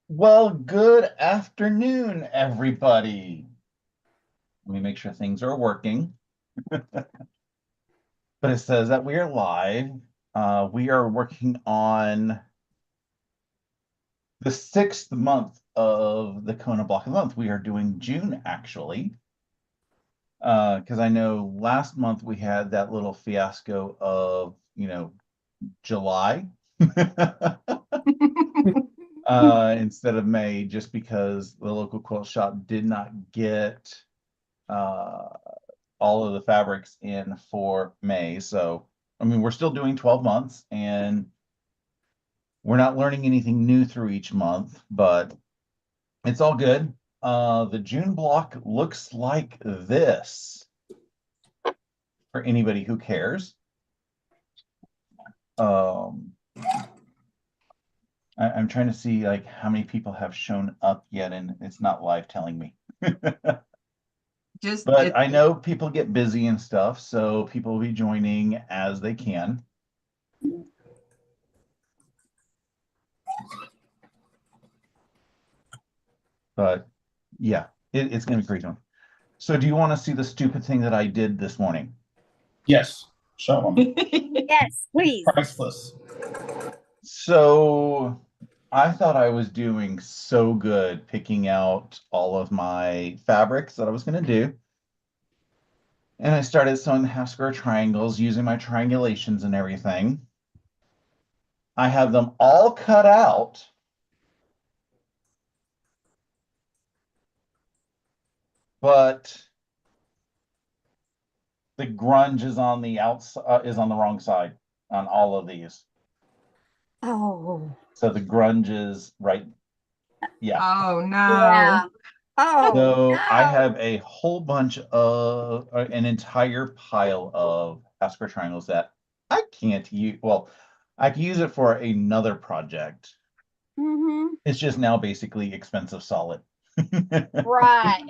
Well, good afternoon, everybody. Let me make sure things are working. But it says that we are live. We are working on the sixth month of the Kona block of the month. We are doing June, actually, because I know last month we had that little fiasco of, July instead of May, just because the local quilt shop did not get uh, all of the fabrics in for May. So, I mean, we're still doing 12 months and we're not learning anything new through each month, but it's all good. The June block looks like this for anybody who cares. Um, I'm trying to see like how many people have shown up yet, and it's not live telling me. Just But it. I know people get busy and stuff, so people will be joining as they can. But yeah, it's gonna be crazy. So do you want to see the stupid thing that I did this morning? Yes, show them. Yes, please. Priceless. So I thought I was doing so good picking out all of my fabrics that I was going to do. And I started sewing the half square triangles using my triangulations and everything. I have them all cut out, but the grunge is on the outside, is on the wrong side on all of these. Oh, So the grunge is right. Yeah. Oh yeah. no. Oh, So I no. have a whole bunch of an entire pile of Hasker triangles that I can't use. Well, I can use it for another project. Mm-hmm. It's just now basically expensive solid. Right.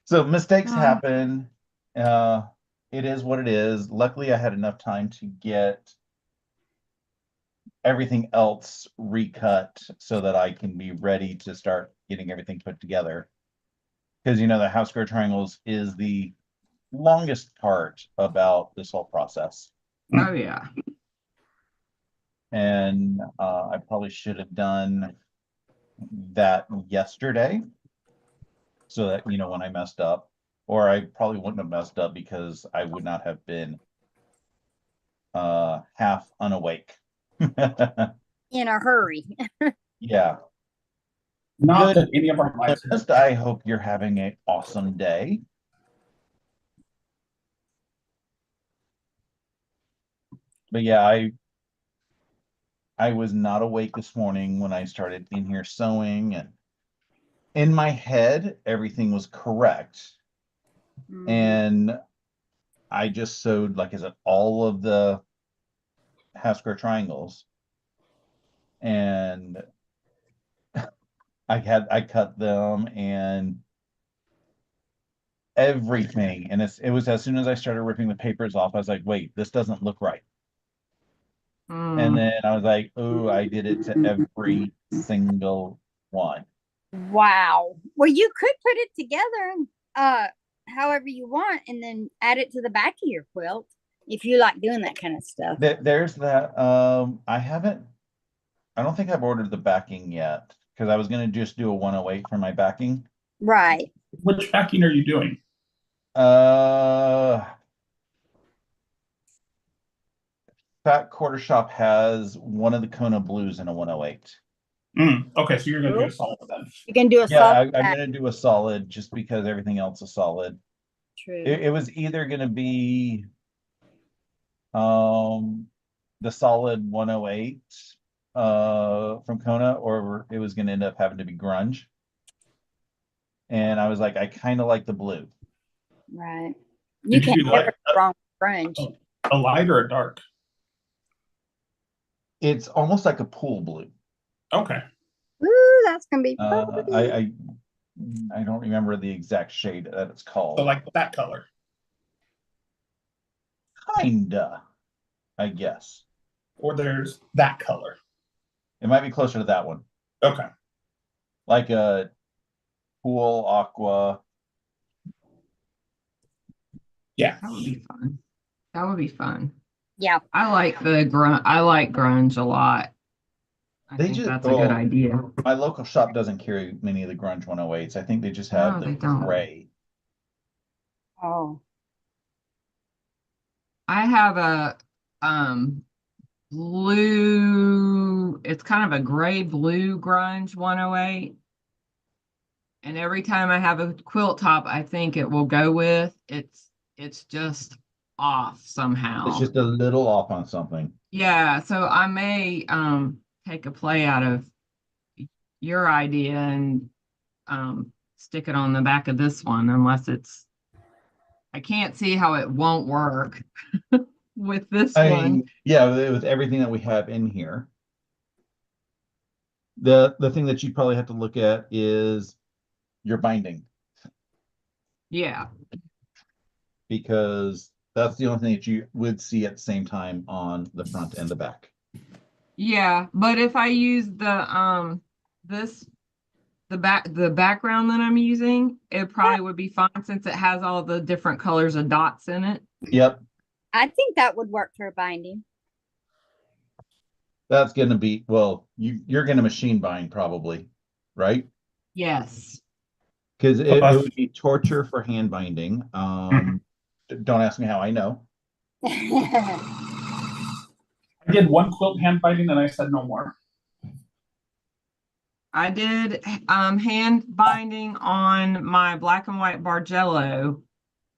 So mistakes Um, happen. Uh, it is what it is. Luckily, I had enough time to get everything else recut so that I can be ready to start getting everything put together. Because the house square triangles is the longest part about this whole process. oh yeah. And I probably should have done that yesterday so that, when I messed up, or I probably wouldn't have messed up because I would not have been half unawake. In a hurry. Yeah. Not Good. that any of our lives have I hope you're having an awesome day. But yeah, I was not awake this morning when I started in here sewing, and in my head everything was correct. Mm-hmm. And I just sewed, like I said, all of the half square triangles, and I cut them and everything. And it was as soon as I started ripping the papers off, I was like, wait, this doesn't look right. And Mm. then I was like, oh, I did it to every single one. Wow. Well, you could put it together uh however you want and then add it to the back of your quilt if you like doing that kind of stuff. There's that. I don't think I've ordered the backing yet because I was gonna just do a 108 for my backing. Right. Which backing are you doing? Uh, Fat Quarter Shop has one of the Kona blues in a 108. Okay, so you're gonna do Oh, a solid then. you can do a Yeah, solid I'm back. gonna do a solid just because everything else is solid. True. It was either gonna be um the solid 108 from Kona, or it was gonna end up having to be grunge. And I was like, I kind of like the blue. Right. You Did you can't do ever like go wrong with grunge. a light or a dark? It's almost like a pool blue. Okay. Ooh, that's gonna be Uh, I, pretty. I I don't remember the exact shade that it's So called. like that color. Kinda, I guess. Or there's that color. It might be closer to that one, Okay. like a pool aqua. Yeah. That would be fun. That would be fun. Yeah. I like grunge a lot. I They think just- that's a good oh. idea. My local shop doesn't carry many of the grunge 108s. I think they just have No, the they don't. gray. Oh, I have a blue, it's kind of a gray blue grunge 108. And every time I have a quilt top I think it will go with, it's just off somehow. It's just a little off on something. Yeah, so I may take a play out of your idea and stick it on the back of this one, unless I can't see how it won't work with this I one. mean, yeah, with everything that we have in here. The thing that you probably have to look at is your binding, Yeah. because that's the only thing that you would see at the same time on the front and the back. Yeah, but if I use the background that I'm using, it probably would be fine since it has all the different colors of dots in it. Yep, I think that would work for binding. that's gonna be, well, you're gonna machine bind probably, right? Yes. Because it Plus- would be torture for hand binding. Don't ask me how I know. I did one quilt hand binding and I said no more. I did hand binding on my black and white Bargello,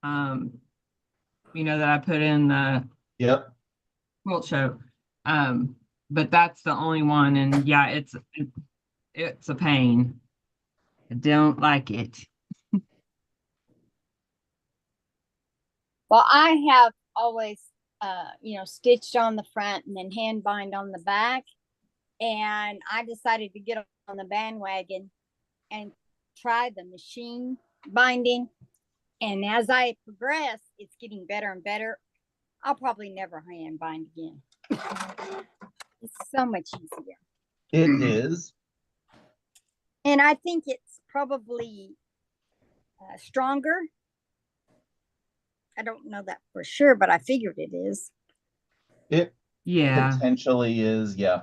that I put in the Yep, quilt show. But that's the only one, and yeah, it's a pain. I don't like it. Well, I have always, stitched on the front and then hand bind on the back. And I decided to get on the bandwagon and try the machine binding. And as I progress, it's getting better and better. I'll probably never hand bind again. It's so much easier. it is. And I think it's probably stronger. I don't know that for sure, but I figured it is. It Yeah. potentially is, yeah.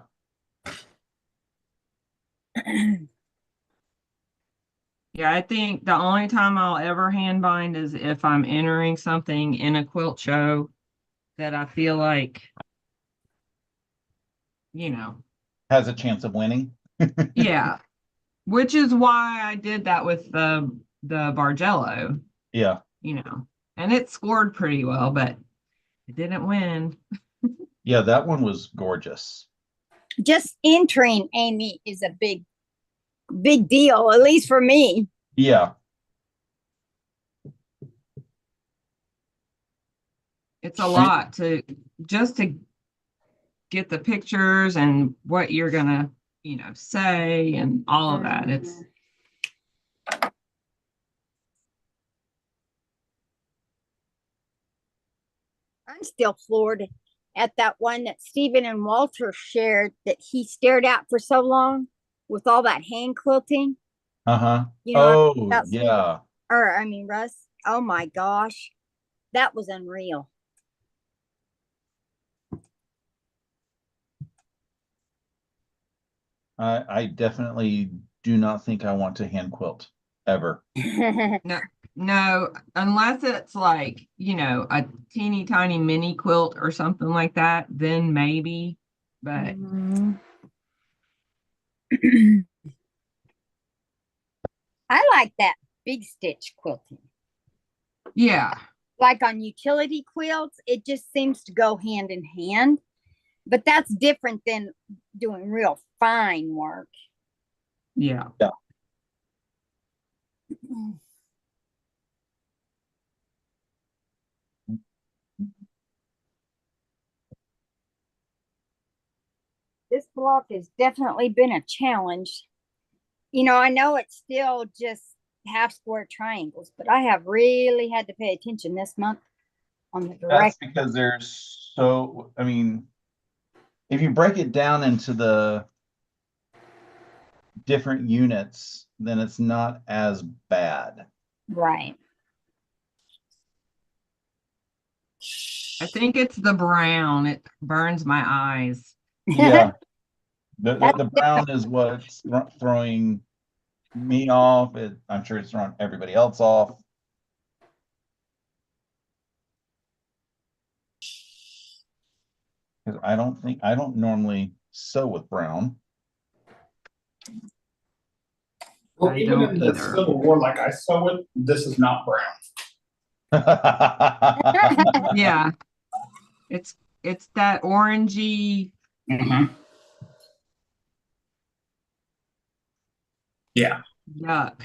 Yeah, I think the only time I'll ever hand bind is if I'm entering something in a quilt show that I feel like, Has a chance of winning. yeah, which is why I did that with the Bargello, Yeah, and it scored pretty well, but it didn't win. yeah, that one was gorgeous. Just entering Amy is a big deal, at least for me. Yeah, It's a lot to get the pictures and what you're gonna, say and all of that. It's I'm still floored at that one that Stephen and Walter shared that he stared at for so long with all that hand quilting. uh-huh. You know, Oh, that's- yeah. Russ. Oh my gosh. That was unreal. I definitely do not think I want to hand quilt ever. no, unless it's like, a teeny tiny mini quilt or something like that, then maybe. But I like that big stitch quilting. yeah, Like on utility quilts, it just seems to go hand in hand. But that's different than doing real fine work. yeah. This block has definitely been a challenge. I know it's still just half square triangles, but I have really had to pay attention this month on the That's direct. because there's so, I mean, if you break it down into the different units, then it's not as bad. Right. I think it's the brown. It burns my eyes. Yeah. The brown is what's throwing me off. I'm sure it's throwing everybody else off. Because I don't normally sew with brown. Well, I even don't in the either. Civil War, like I sew it, this is not brown. Yeah. It's that orangey. Yeah. Yuck.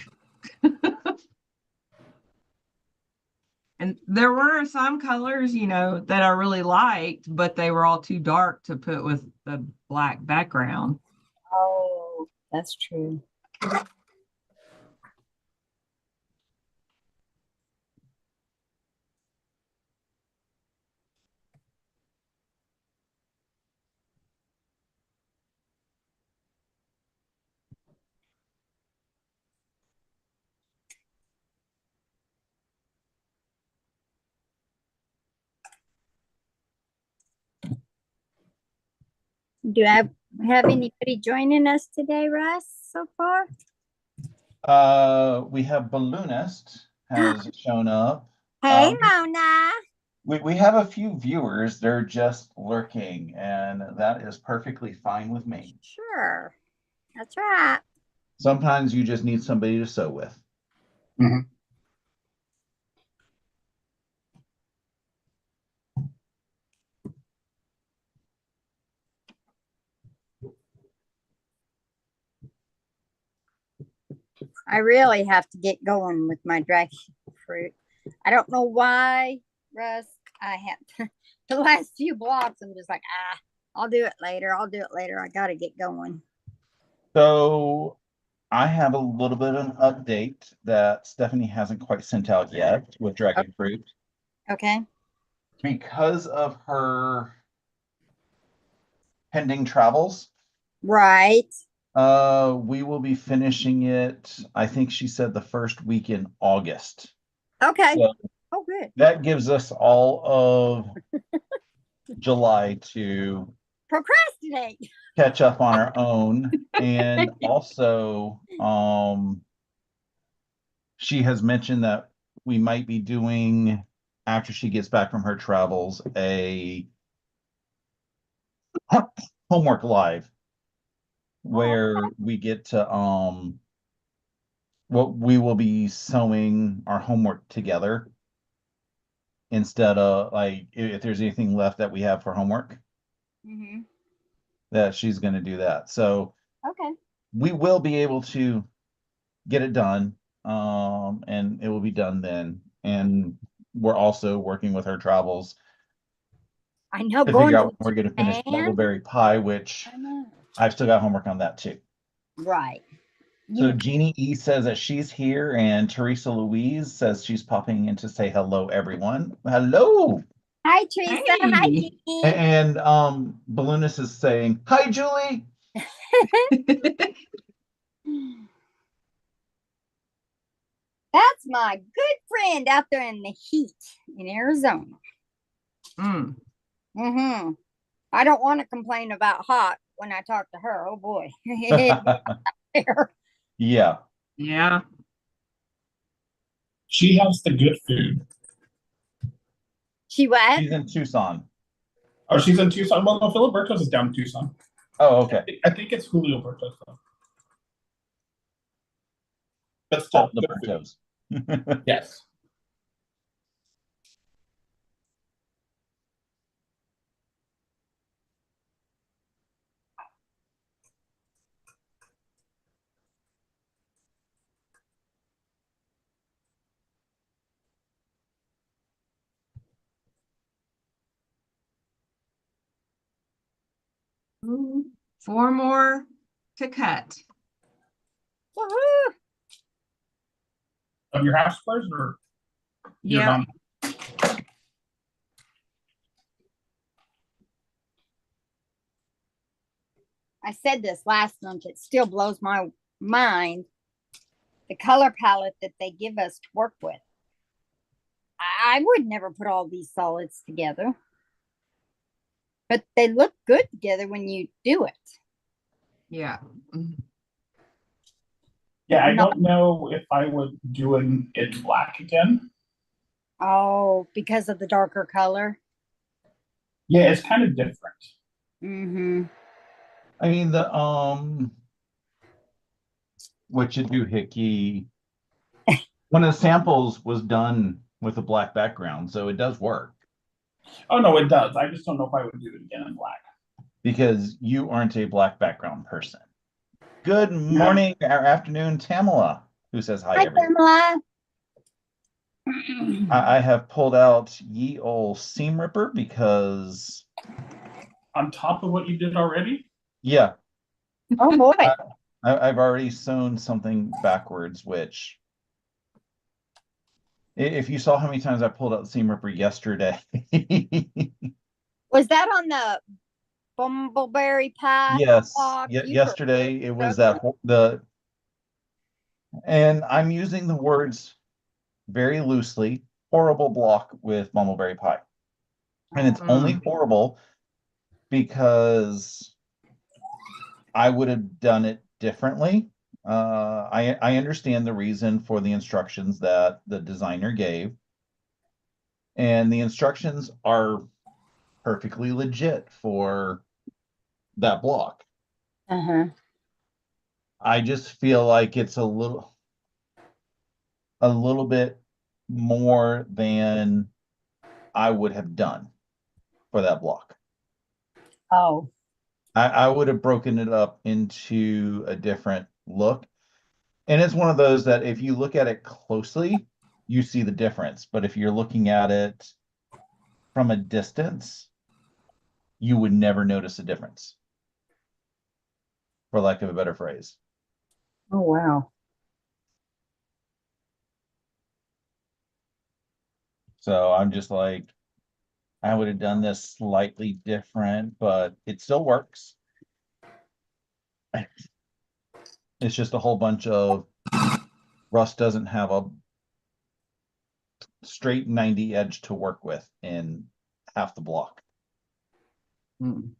And there were some colors, that I really liked, but they were all too dark to put with the black background. Oh, that's true. Do I have anybody joining us today, Russ, so far? We have Balloonist has shown up. Hey, Mona. We have a few viewers. They're just lurking, and that is perfectly fine with me. Sure. That's right. Sometimes you just need somebody to sew with. I really have to get going with my dragon fruit. I don't know why, Russ. I have the last few blocks. I'm just like, I'll do it later. I'll do it later. I got to get going. So I have a little bit of an update that Stephanie hasn't quite sent out yet with dragon fruit. Okay. Because of her pending travels, Right. we will be finishing it. I think she said the first week in August. Okay. So Oh, good. that gives us all of July to Procrastinate. catch up on our own. And also, she has mentioned that we might be doing, after she gets back from her travels, a homework live where we get to what we will be sewing our homework together instead of like if there's anything left that we have for homework, that she's going to do that. So Okay. we will be able to get it done, and it will be done then. And we're also working with her travels I know. to Going figure to out when we're going to finish Japan? Muggleberry Pie, which I know. I've still got homework on that too. Right. So You, Jeannie E says that she's here, and Teresa Louise says she's popping in to say hello, everyone. Hello. hi, Teresa. Hi, Hey. Jeannie. And Balloonist is saying, hi, Julie. That's my good friend out there in the heat in Arizona. Mm. I don't want to complain about hot when I talk to her. Oh boy. Yeah. Yeah. She has the good food. She what? She's in Tucson. Oh, she's in Tucson. Well, no, Filiberto's is down in Tucson. Oh, okay. I think it's Julio Bertos, though. But All still, the good food. Bertos. Yes. Ooh, 4 more to cut. Woohoo! Of your half squares or your Yeah. I said this last month. It still blows my mind the color palette that they give us to work with. I would never put all these solids together, but they look good together when you do it. Yeah. Yeah, I Not, don't know if I would do it in black again. oh, because of the darker color. Yeah, it's kind of different. Mm-hmm. I mean, what you do, Hickey, one of the samples was done with a black background, so it does work Oh no, it does. I just don't know if I would do it again in black. because you aren't a black background person. Good Yeah. morning or afternoon, Tamala, who says hi, Hi, everyone. Pamela. I have pulled out ye old seam ripper because, On top of what you did already? yeah, Oh boy. I've already sewn something backwards, which if you saw how many times I pulled out the seam ripper yesterday. Was that on the bumbleberry pie? Yes, Oh, you were yesterday it was struggling. and I'm using the words very loosely, horrible block with bumbleberry pie. And it's only horrible because I would have done it differently. I understand the reason for the instructions that the designer gave, and the instructions are perfectly legit for that block. Uh-huh. I just feel like it's a little bit more than I would have done for that block. Oh. I would have broken it up into a different look. And it's one of those that if you look at it closely, you see the difference. But if you're looking at it from a distance, you would never notice a difference, for lack of a better phrase. Oh wow. So I'm just like, I would have done this slightly different, but it still works. It's just a whole bunch of Russ doesn't have a straight 90 edge to work with in half the block. Mm.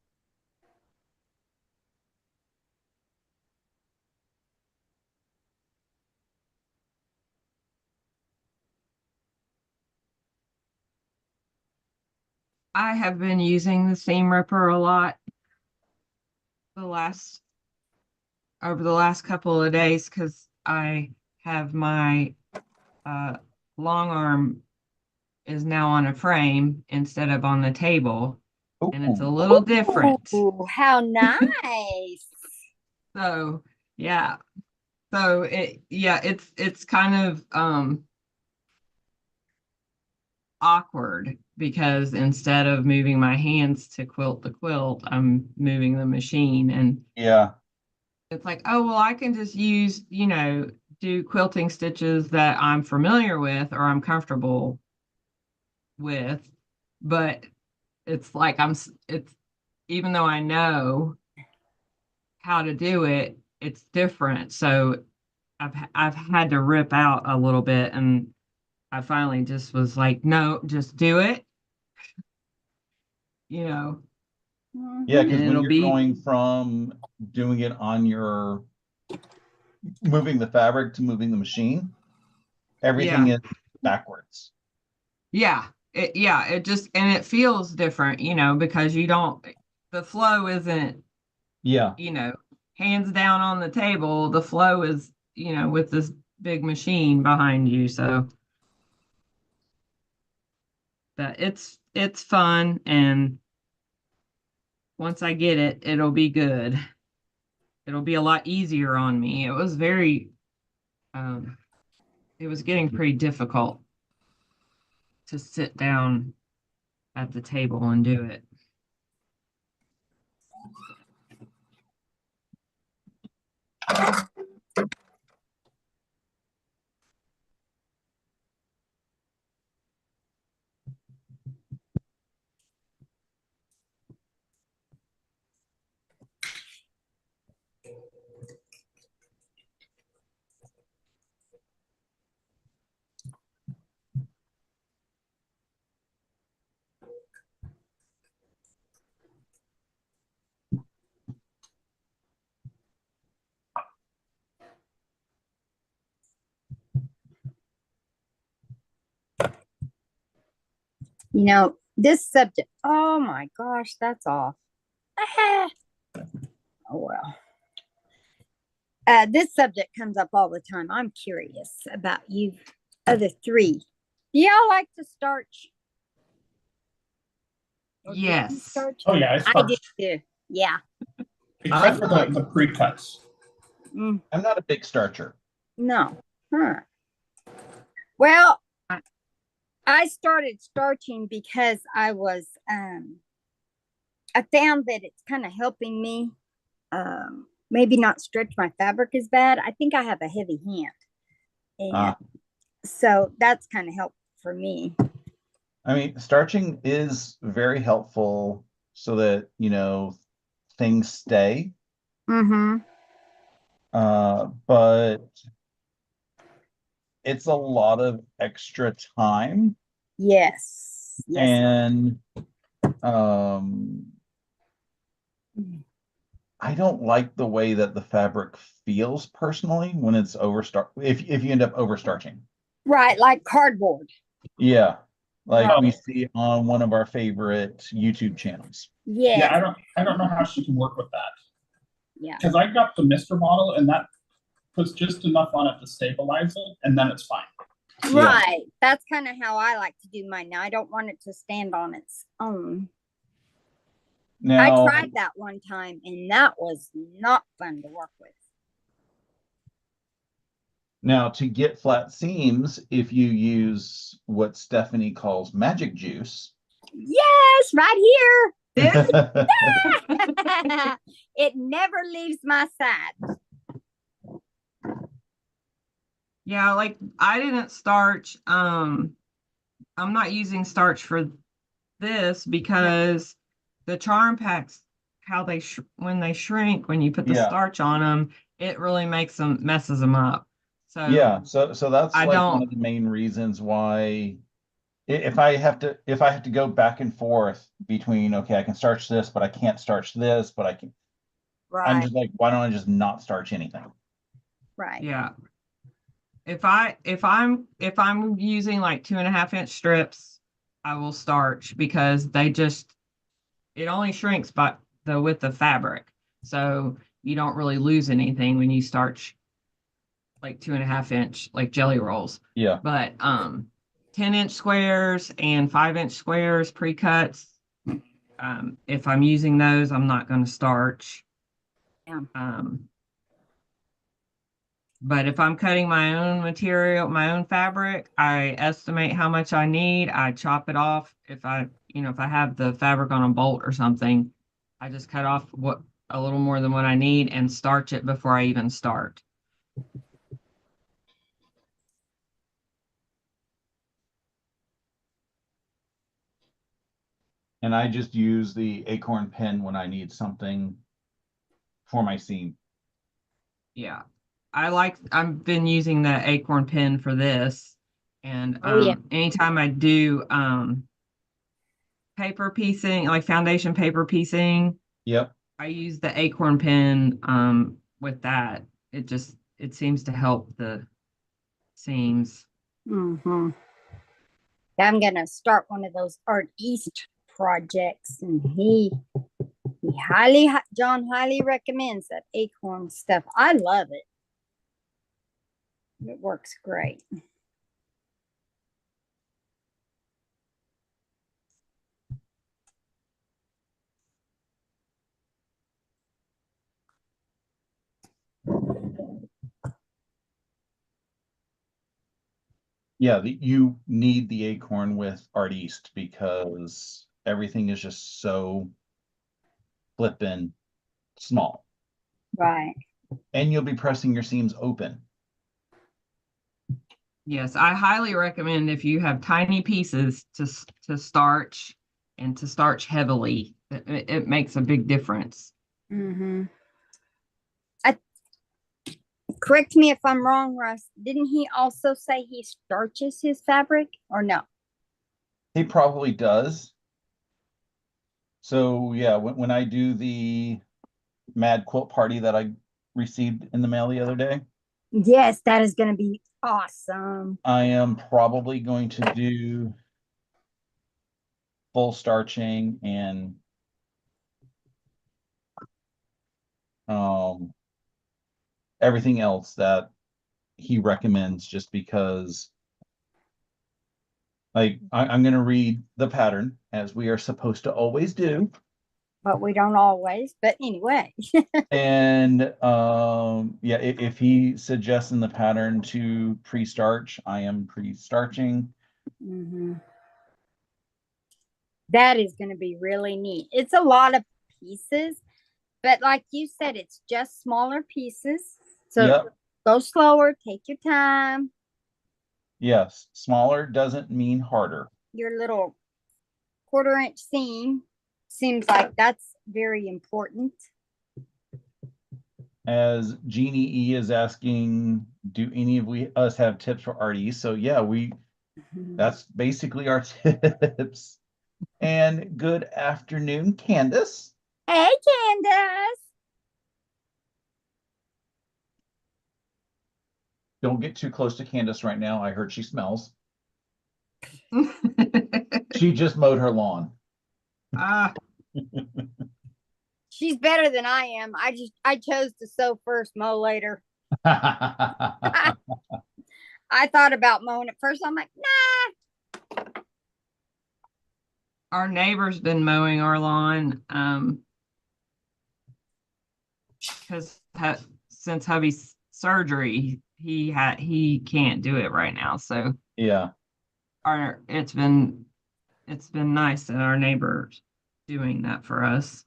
I have been using the seam ripper a lot the last over the last couple of days because I have my uh, long arm is now on a frame instead of on the table, and it's a Ooh, little different. Ooh, how nice. So yeah, so it's kind of awkward because instead of moving my hands to quilt the quilt, I'm moving the machine, and yeah, it's like, oh, well, I can just use, do quilting stitches that I'm familiar with or I'm comfortable with. But it's like it's even though I know how to do it, it's different. So I've had to rip out a little bit, and I finally just was like, no, just do it, you know, yeah, Mhm. because and when it'll you're be, going from doing it on your moving the fabric to moving the machine, everything yeah, is backwards. it just, and it feels different, because the flow isn't, Yeah, you know, hands down on the table. The flow is, with this big machine behind you. So that it's fun, and once I get it, it'll be good. It'll be a lot easier on me. Um, it was getting pretty difficult to sit down at the table and do it. You know, this subject, oh my gosh, that's off. Ah. Oh well. This subject comes up all the time. I'm curious about you other three. Do y'all like to starch? Or do you Yes. starch? Oh yeah, I I do starched. too. Yeah. Except for the pre-cuts. Mm, I'm not a big starcher. no. Huh. Well, I- I started starching because I found that it's kind of helping me maybe not stretch my fabric as bad. I think I have a heavy hand. And so that's kind of helped for me. I mean, starching is very helpful so that, you know, things stay. Mm-hmm. But it's a lot of extra time, Yes. Yes. and um I don't like the way that the fabric feels personally when it's if you end up over starching. Right, like cardboard. Yeah. Like Right. we see on one of our favorite YouTube channels. Yeah, Yes. I don't know how she can work with that. Yeah. Because I got the Mister model and that puts just enough on it to stabilize it, and then it's fine. Yeah. Right. That's kind of how I like to do mine. Now I don't want it to stand on its own. I Now, tried that one time and that was not fun to work with. now to get flat seams, if you use what Stephanie calls magic juice, Yes, right This here. It never leaves my side. Yeah, like I didn't starch. I'm not using starch for this because the charm packs, how they when they shrink, when you put the yeah, starch on them, it really messes them up. So yeah. So that's I like one don't. of the main reasons why if I have to go back and forth between, okay, I can starch this, but I can't starch this, but I'm Right, just like, why don't I just not starch anything? right. Yeah, if I'm using like 2.5 inch strips, I will starch because it only shrinks by the width of fabric. So you don't really lose anything when you starch like 2.5 inch like jelly rolls. Yeah. But 10-inch squares and 5-inch squares pre-cuts. If I'm using those, I'm not going to starch. Yeah. But if I'm cutting my own material, my own fabric, I estimate how much I need. I chop it off. If I have the fabric on a bolt or something, I just cut off a little more than what I need and starch it before I even start. And I just use the acorn pen when I need something for my seam. Yeah. I've been using the acorn pen for this. And Oh yeah. anytime I do paper piecing, like foundation paper piecing, Yep. I use the acorn pen with that. It seems to help the seams. Mm-hmm. I'm gonna start one of those Art East projects, and John highly recommends that acorn stuff. I love it. It works great. Yeah, you need the acorn with Art East because everything is just so flippin' small. Right. And you'll be pressing your seams open. Yes, I highly recommend if you have tiny pieces to starch and to starch heavily. It makes a big difference. Mm-hmm. Correct me if I'm wrong, Russ. Didn't he also say he starches his fabric or no? He probably does. So yeah, when I do the Mad Quilt party that I received in the mail the other day, Yes, that is going to be awesome. I am probably going to do full starching and everything else that he recommends, just because like I'm going to read the pattern as we are supposed to always do. But we don't always. But anyway. And yeah, if he suggests in the pattern to pre-starch, I am pre-starching. That is going to be really neat. It's a lot of pieces, but like you said, it's just smaller pieces. So Yep. go slower, take your time. Yes, smaller doesn't mean harder. Your little 1/4 inch seam seems like that's very important. As Jeannie E is asking, do any of us have tips for RD? So yeah, that's basically our tips. And good afternoon, Candace. Hey, Candace. Don't get too close to Candace right now. I heard she smells. She just mowed her lawn. Ah, She's better than I am. I chose to sow first, mow later. I thought about mowing it first. I'm like, nah. our neighbor's been mowing our lawn, because since hubby's surgery, he can't do it right now. So Yeah. it's been nice that our neighbor's doing that for us,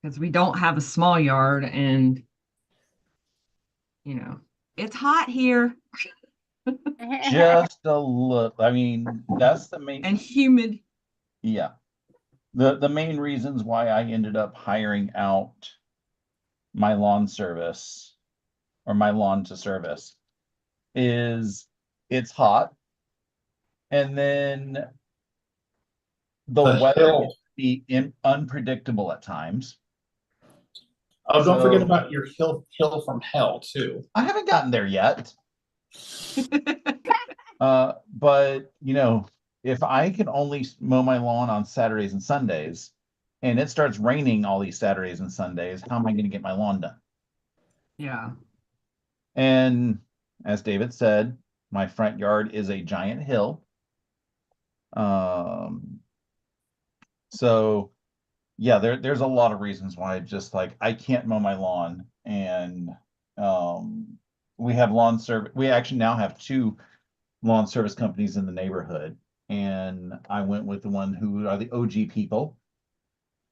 because we don't have a small yard, and it's hot here Just a look. I mean, that's the main. and humid. Yeah. The main reasons why I ended up hiring out my lawn service, or my lawn to service, is it's hot, and then the weather hill. can be unpredictable at times. Oh, don't forget So- about your hill from hell too. I haven't gotten there yet. But if I can only mow my lawn on Saturdays and Sundays, and it starts raining all these Saturdays and Sundays, how am I going to get my lawn done? Yeah. And as David said, my front yard is a giant hill. So yeah, there's a lot of reasons why just like I can't mow my lawn. And we have lawn service. We actually now have 2 lawn service companies in the neighborhood, and I went with the one who are the OG people,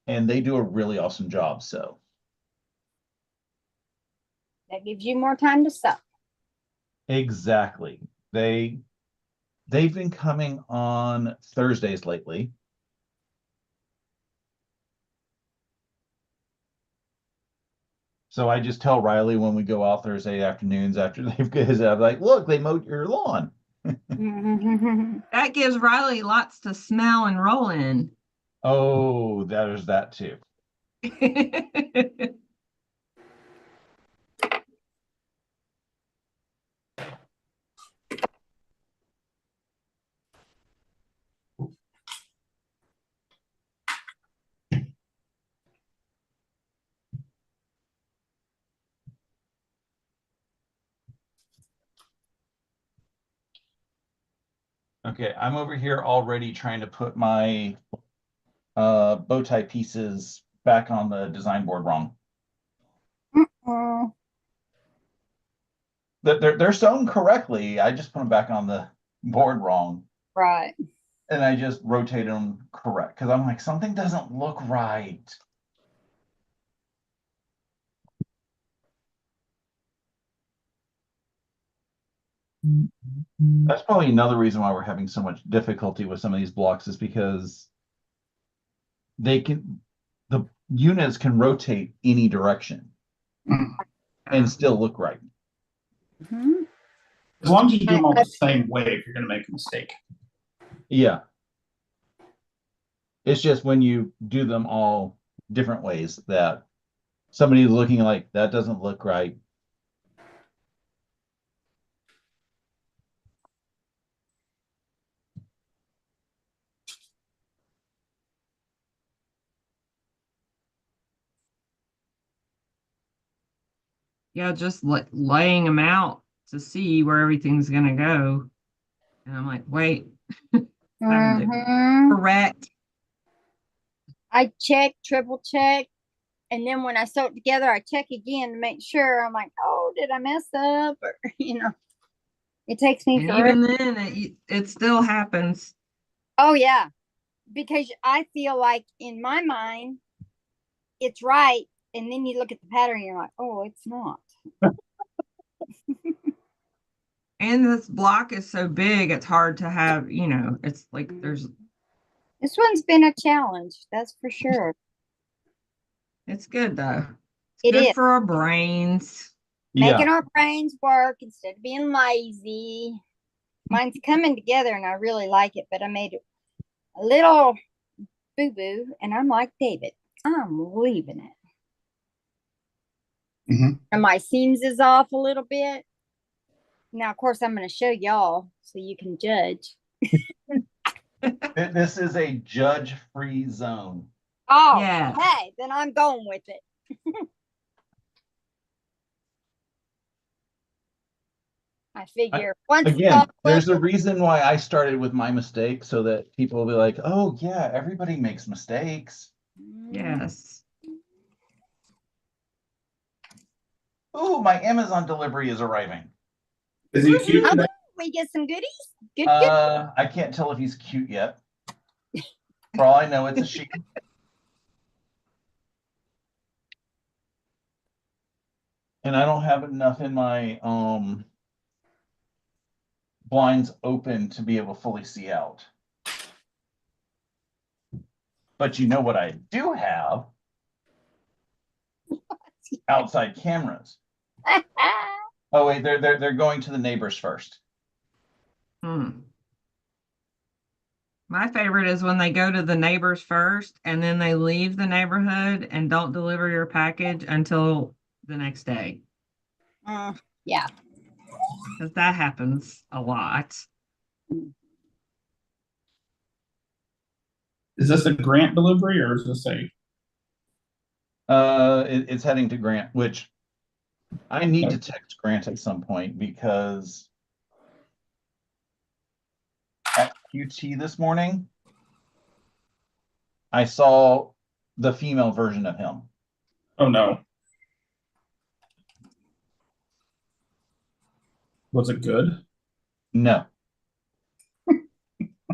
and they do a really awesome job. So That gives you more time to sow. exactly, they've been coming on Thursdays lately. So I just tell Riley when we go out Thursday afternoons after they've because I'm like, look, they mowed your lawn. That gives Riley lots to smell and roll in. Oh, there's that too. Okay, I'm over here already trying to put my bow tie pieces back on the design board wrong. They're sewn correctly. I just put them back on the board wrong. Right. And I just rotate them correct because I'm like, something doesn't look right. That's probably another reason why we're having so much difficulty with some of these blocks, is because the units can rotate any direction and still look right. Mhm. As long as you do them all the same way, if you're going to make a mistake. Yeah. It's just when you do them all different ways that somebody's looking like, that doesn't look right. Yeah, just laying them out to see where everything's gonna go. And I'm like, wait, having to Mhm. correct. I check, triple check, and then when I sew it together, I check again to make sure. I'm like, oh, did I mess up? Or it takes me And forever. even then, it still happens. Oh yeah, because I feel like in my mind it's right, and then you look at the pattern, and you're like, oh, it's not. And this block is so big, it's hard to have, it's like there's, This one's been a challenge, that's for sure. it's good though. It's It good is for our brains. making Yeah, our brains work instead of being lazy. Mine's coming together, and I really like it, but I made a little boo boo, and I'm like, David, I'm leaving it. Mhm. And my seams is off a little bit. Now, of course, I'm going to show y'all so you can judge. this is a judge-free zone. Oh, Yeah. hey, then I'm going with it. I figure once it's Again, all there's a clean, reason why I started with my mistake so that people will be like, oh yeah, everybody makes mistakes. Yes. Oh, my Amazon delivery is arriving. Is he cute Oh, today? we get some goodies. Good. I can't tell if he's cute yet. For all I know, it's a she. And I don't have enough in my blinds open to be able to fully see out. But you know what I do have? Outside cameras. Oh wait, they're going to the neighbors first. Hmm. My favorite is when they go to the neighbors first and then they leave the neighborhood and don't deliver your package until the next day. Yeah. Because that happens a lot. Is this a Grant delivery or is this a? It's heading to Grant, which I need to text Grant at some point because at QT this morning, I saw the female version of him. Oh no. Was it good? No.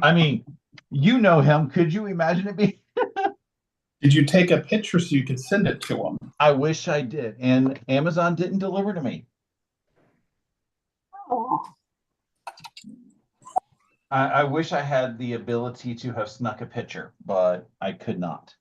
I mean, you know him. Could you imagine it being? Did you take a picture so you could send it to him? I wish I did. And Amazon didn't deliver to me. Oh. I wish I had the ability to have snuck a picture, but I could not.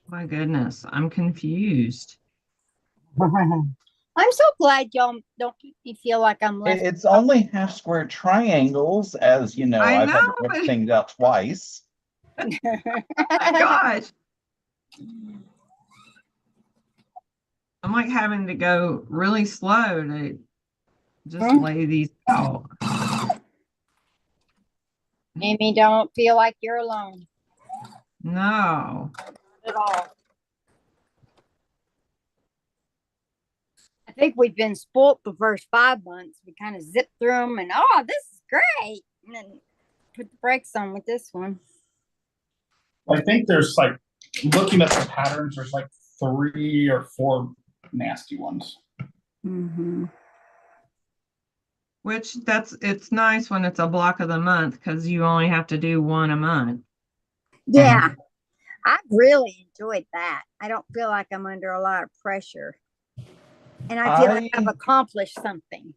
My goodness, I'm confused. I'm so glad y'all don't make me feel like I'm left. It's only half square triangles, as you know, I I've had know, to rip but things out twice. my gosh. I'm like having to go really slow to just lay these out. Amy, don't feel like you're alone No. at all. I think we've been spoilt the first 5 months. We kind of zipped through them and, oh, this is great. And then put the brakes on with this one. I think there's like, looking at the patterns, there's like 3 or 4 nasty ones. Mm-hmm. Which it's nice when it's a block of the month because you only have to do one a month. Yeah, I really enjoyed that. I don't feel like I'm under a lot of pressure. And I feel like I've accomplished something.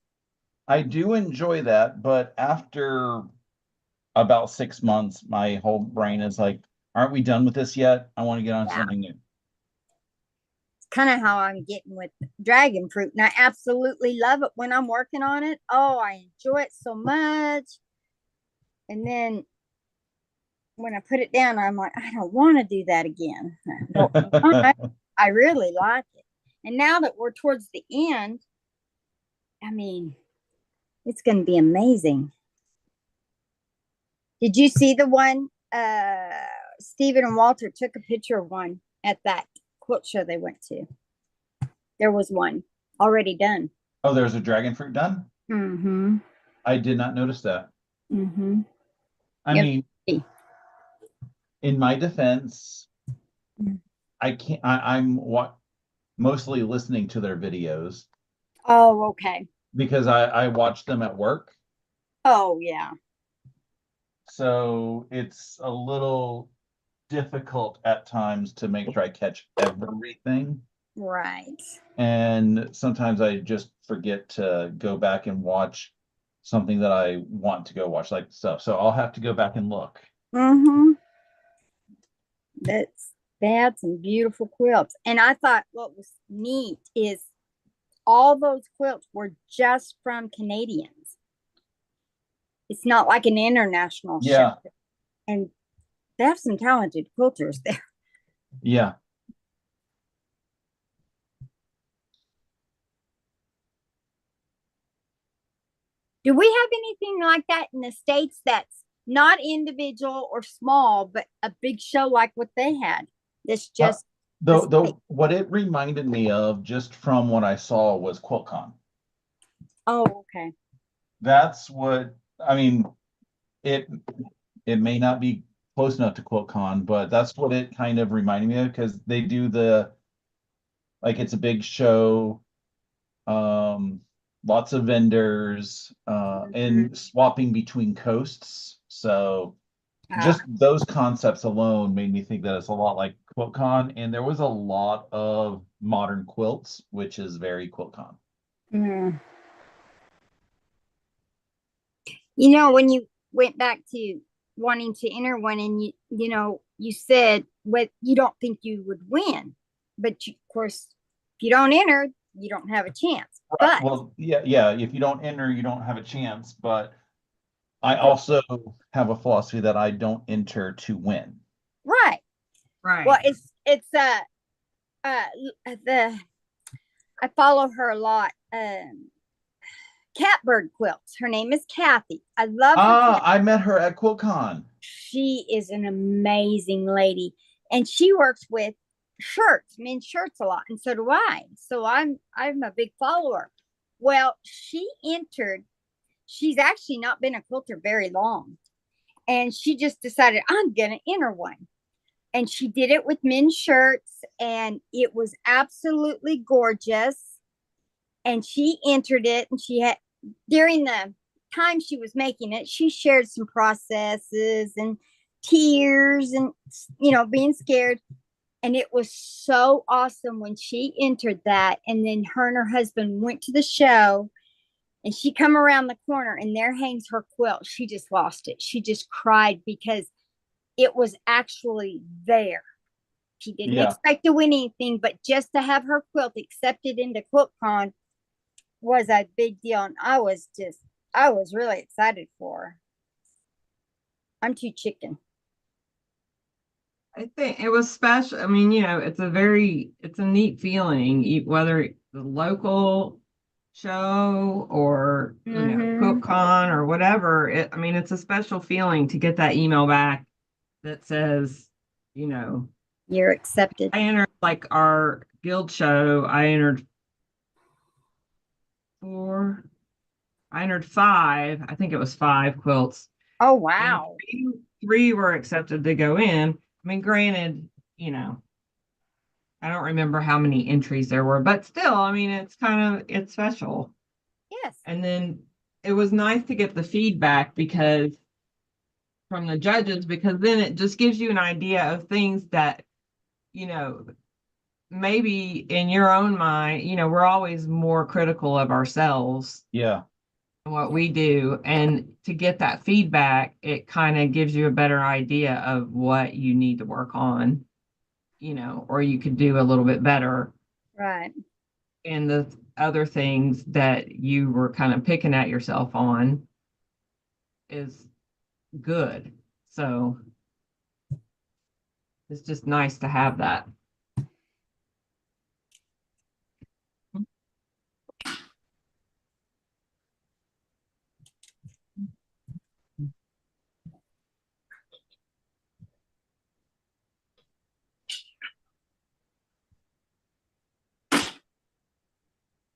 I do enjoy that, but after about 6 months, my whole brain is like, aren't we done with this yet? I want to get on something new. It's kind of how I'm getting with dragon fruit. And I absolutely love it when I'm working on it. Oh, I enjoy it so much. And then when I put it down, I'm like, I don't want to do that again. I really like it. And now that we're towards the end, I mean, it's going to be amazing. Did you see the one? Stephen and Walter took a picture of one at that quilt show they went to. There was one already done. Oh, there's a dragon fruit done? Mm-hmm. I did not notice that. Mm-hmm. I Yep. mean, in my defense, I'm what mostly listening to their videos Oh, okay. because I watch them at work. Oh, yeah. So it's a little difficult at times to make sure I catch everything. Right. And sometimes I just forget to go back and watch something that I want to go watch, like stuff. So I'll have to go back and look. Mm-hmm. They had some beautiful quilts. And I thought what was neat is all those quilts were just from Canadians. It's not like an international Yeah. show. And they have some talented quilters there. Yeah. Do we have anything like that in the States that's not individual or small, but a big show like what they had? That's just The what it reminded me of just from what I saw was QuiltCon. oh, okay. That's what I mean. It it may not be close enough to QuiltCon, but that's what it kind of reminded me of because they do like it's a big show, lots of vendors, and swapping between coasts. So just those concepts alone made me think that it's a lot like QuiltCon, and there was a lot of modern quilts, which is very QuiltCon. Mm. You know, when you went back to wanting to enter one and you said what you don't think you would win, but of course, if you don't enter, you don't have a chance. Right. But Well, yeah. If you don't enter, you don't have a chance. But I also have a philosophy that I don't enter to win. right. Right. Well, it's the I follow her a lot. Catbird quilts. Her name is Kathy. I love her. I met her at QuiltCon. She is an amazing lady, and she works with men's shirts a lot, and so do I. So I'm a big follower. Well, she entered. She's actually not been a quilter very long, and she just decided I'm gonna enter one. And she did it with men's shirts, and it was absolutely gorgeous. And she entered it, and she had during the time she was making it, she shared some processes and tears and being scared. And it was so awesome when she entered that. And then her and her husband went to the show, and she come around the corner, and there hangs her quilt. She just lost it. She just cried because it was actually there. She didn't expect to win anything, but just to have her quilt accepted into QuiltCon was a big deal. And I was really excited for her. I'm too chicken. I think it was special. I mean, it's a neat feeling, whether the local show or, QuiltCon or whatever. It's a special feeling to get that email back that says, you're accepted. I entered like our guild show. I entered 5. I think it was 5 quilts. Oh, wow. Three were accepted to go in. Granted, I don't remember how many entries there were, but still, it's special. Yes. And then it was nice to get the feedback from the judges, because then it just gives you an idea of things that, maybe in your own mind, we're always more critical of ourselves. Yeah. What we do, and to get that feedback, it kind of gives you a better idea of what you need to work on, or you could do a little bit better. Right. And the other things that you were kind of picking at yourself on is good. So It's just nice to have that.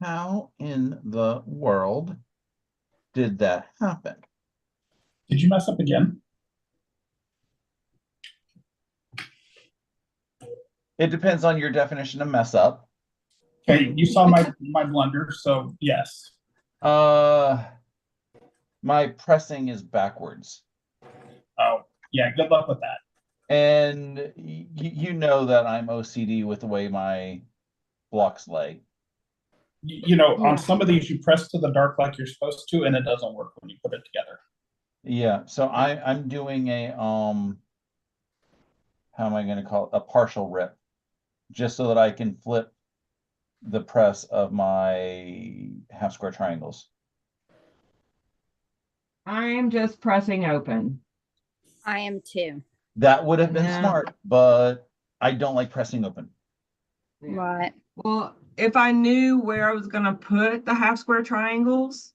How in the world did that happen? Did you mess up again? It depends on your definition of mess up. Okay, you saw my blunder, so yes. My pressing is backwards. Oh, yeah, good luck with that. And you know that I'm OCD with the way my blocks lay. You know, Yeah. on some of these, you press to the dark like you're supposed to, and it doesn't work when you put it together. Yeah, so I'm doing a how am I going to call it, a partial rip, just so that I can flip the press of my half square triangles. I am just pressing open. I am too. That would have been Yeah. smart, but I don't like pressing open. Yeah. Right. Well, if I knew where I was gonna put the half square triangles,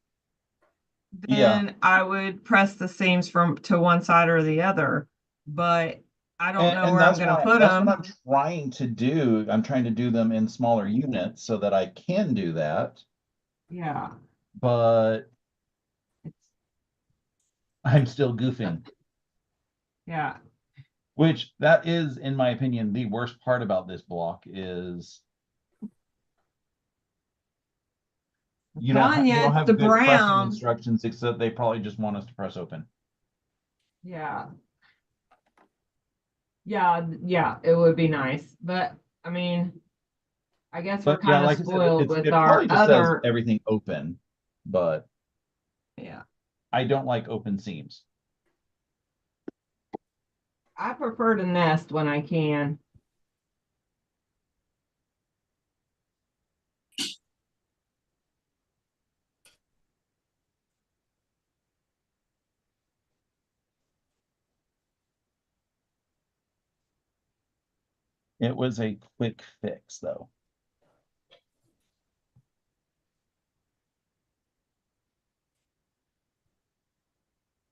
Yeah. then I would press the seams from to one side or the other. But I don't know And where I'm that's gonna why put that's what them. I'm trying to do. I'm trying to do them in smaller units so that I can do that, Yeah. but It's, I'm still goofing. yeah. Which that is, in my opinion, the worst part about this block is you Telling you, don't it's have the good pressing brown. instructions, except they probably just want us to press open. Yeah. Yeah, it would be nice. But I mean, I guess we're But yeah, kind of like I said, spoiled with it our probably just says other. everything open, but Yeah. I don't like open seams. I prefer to nest when I can. It was a quick fix, though.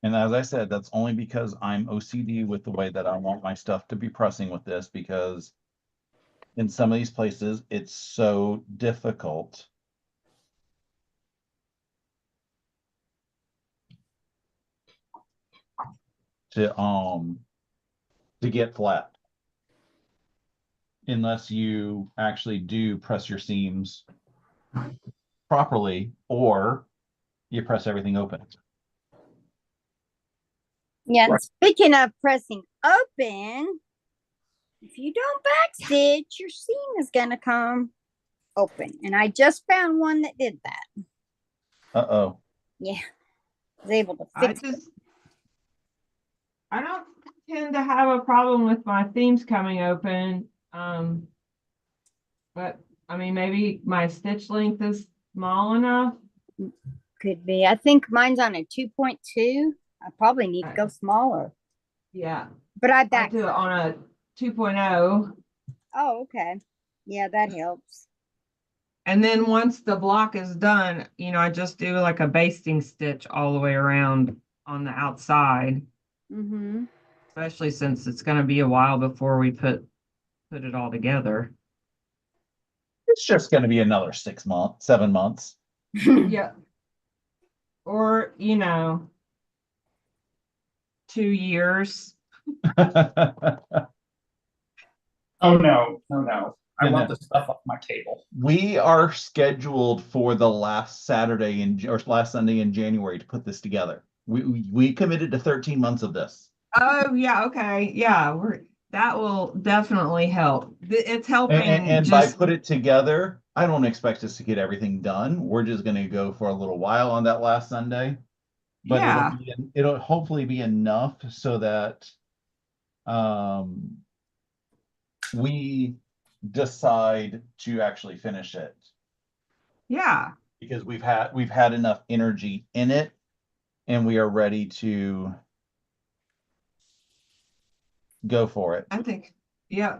And as I said, that's only because I'm OCD with the way that I want my stuff to be pressing with this, because in some of these places, it's so difficult to get flat unless you actually do press your seams properly, or you press everything open. Yeah, and Right. speaking of pressing open, if you don't backstitch, your seam is gonna come open. And I just found one that did that. Uh-oh. Yeah. I was able to I fix it. just I don't tend to have a problem with my themes coming open. But I mean, maybe my stitch length is small enough. Could be. I think mine's on a 2.2. I probably need to go smaller. Yeah, But I I back. do it on a 2.0. Oh, okay. Yeah, that helps. And then once the block is done, I just do like a basting stitch all the way around on the outside, Mm-hmm. especially since it's going to be a while before we put it all together. It's just going to be another 6 months, 7 months. Yeah. Or, 2 years. Oh no, no, no. I No, want no. this stuff off my table. We are scheduled for the last Saturday or last Sunday in January to put this together. We committed to 13 months of this. Oh, yeah, okay. Yeah, that will definitely help. It's helping And by just put it together, I don't expect us to get everything done. We're just going to go for a little while on that last Sunday, but yeah. it'll hopefully be enough so that we decide to actually finish it, Yeah. because we've had enough energy in it, and we are ready to go for it. I think Yeah.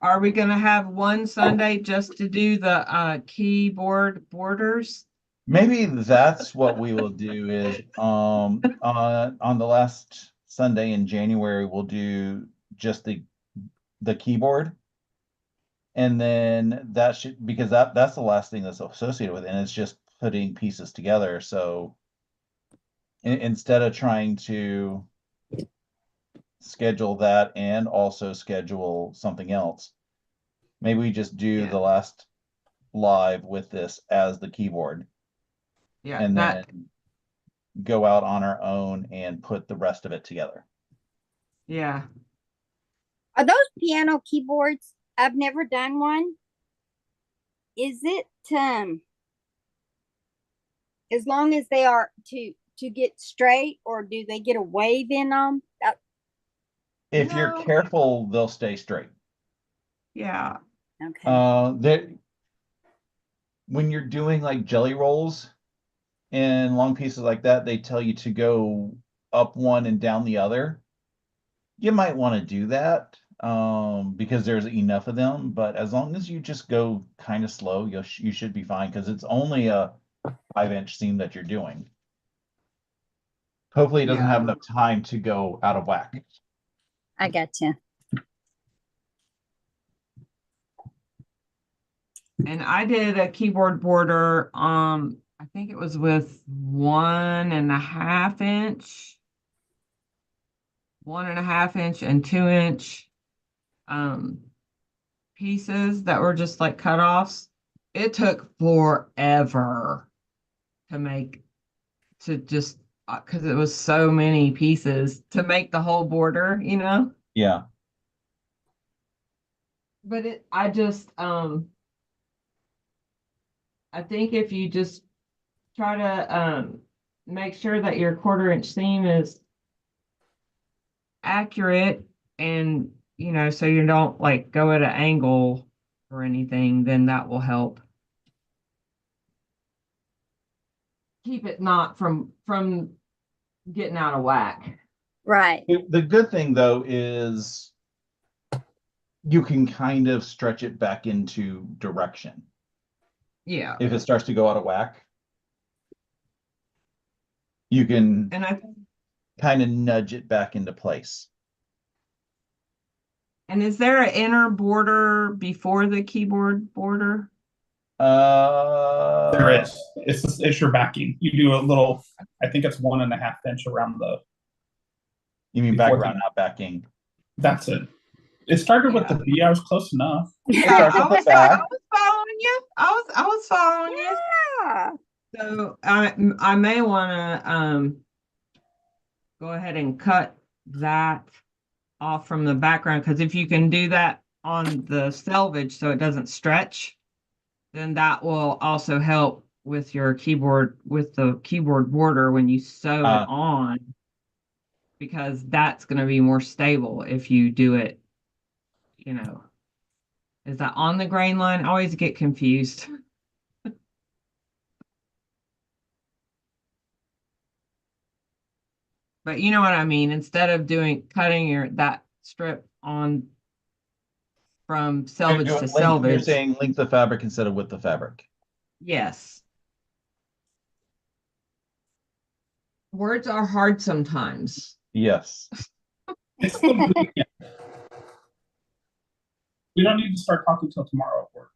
Are we gonna have one Sunday just to do the keyboard borders? Maybe that's what we will do is, on the last Sunday in January, we'll do just the keyboard. And then that should, because that's the last thing that's associated with it, and it's just putting pieces together. So instead of trying to schedule that and also schedule something else, maybe we just do Yeah. the last live with this as the keyboard Yeah, and that, then go out on our own and put the rest of it together. yeah. Are those piano keyboards? I've never done one. Is it as long as they are to get straight, or do they get a wave in them? If you're No. careful, they'll stay straight. Yeah. Okay. That when you're doing like jelly rolls and long pieces like that, they tell you to go up one and down the other. You might want to do that, because there's enough of them, but as long as you just go kind of slow, you should be fine because it's only a 5-inch seam that you're doing. Hopefully, it doesn't Yeah. have enough time to go out of whack. I got you. And I did a keyboard border, I think it was with 1.5 inch, 1.5 inch and 2 inch pieces that were just like cutoffs. It took forever to make, to just because it was so many pieces to make the whole border, you know. Yeah. But I just I think if you just try to make sure that your 1/4 inch seam is accurate, and so you don't like go at an angle or anything, then that will help keep it not from getting out of whack. Right. The good thing though is you can kind of stretch it back into direction Yeah. if it starts to go out of whack. You can And kind of nudge it back into place. is there an inner border before the keyboard border? There is. It's your backing. You do a little. I think it's 1.5 inch around the. You mean before background, the- not backing. That's it. It started with Yeah. the B. I was close enough. It starts I with the was back. following you. I was following you. Yeah. So I may want to go ahead and cut that off from the background, because if you can do that on the selvage so it doesn't stretch, then that will also help with your keyboard, with the keyboard border when you sew it on, because that's going to be more stable if you do it, is that on the grain line? I always get confused. But you know what I mean? Instead of cutting that strip on from selvage to You're selvage. saying length of fabric instead of width of fabric. Yes. Words are hard sometimes. Yes. It's the weekend. We don't need to start talking till tomorrow at work.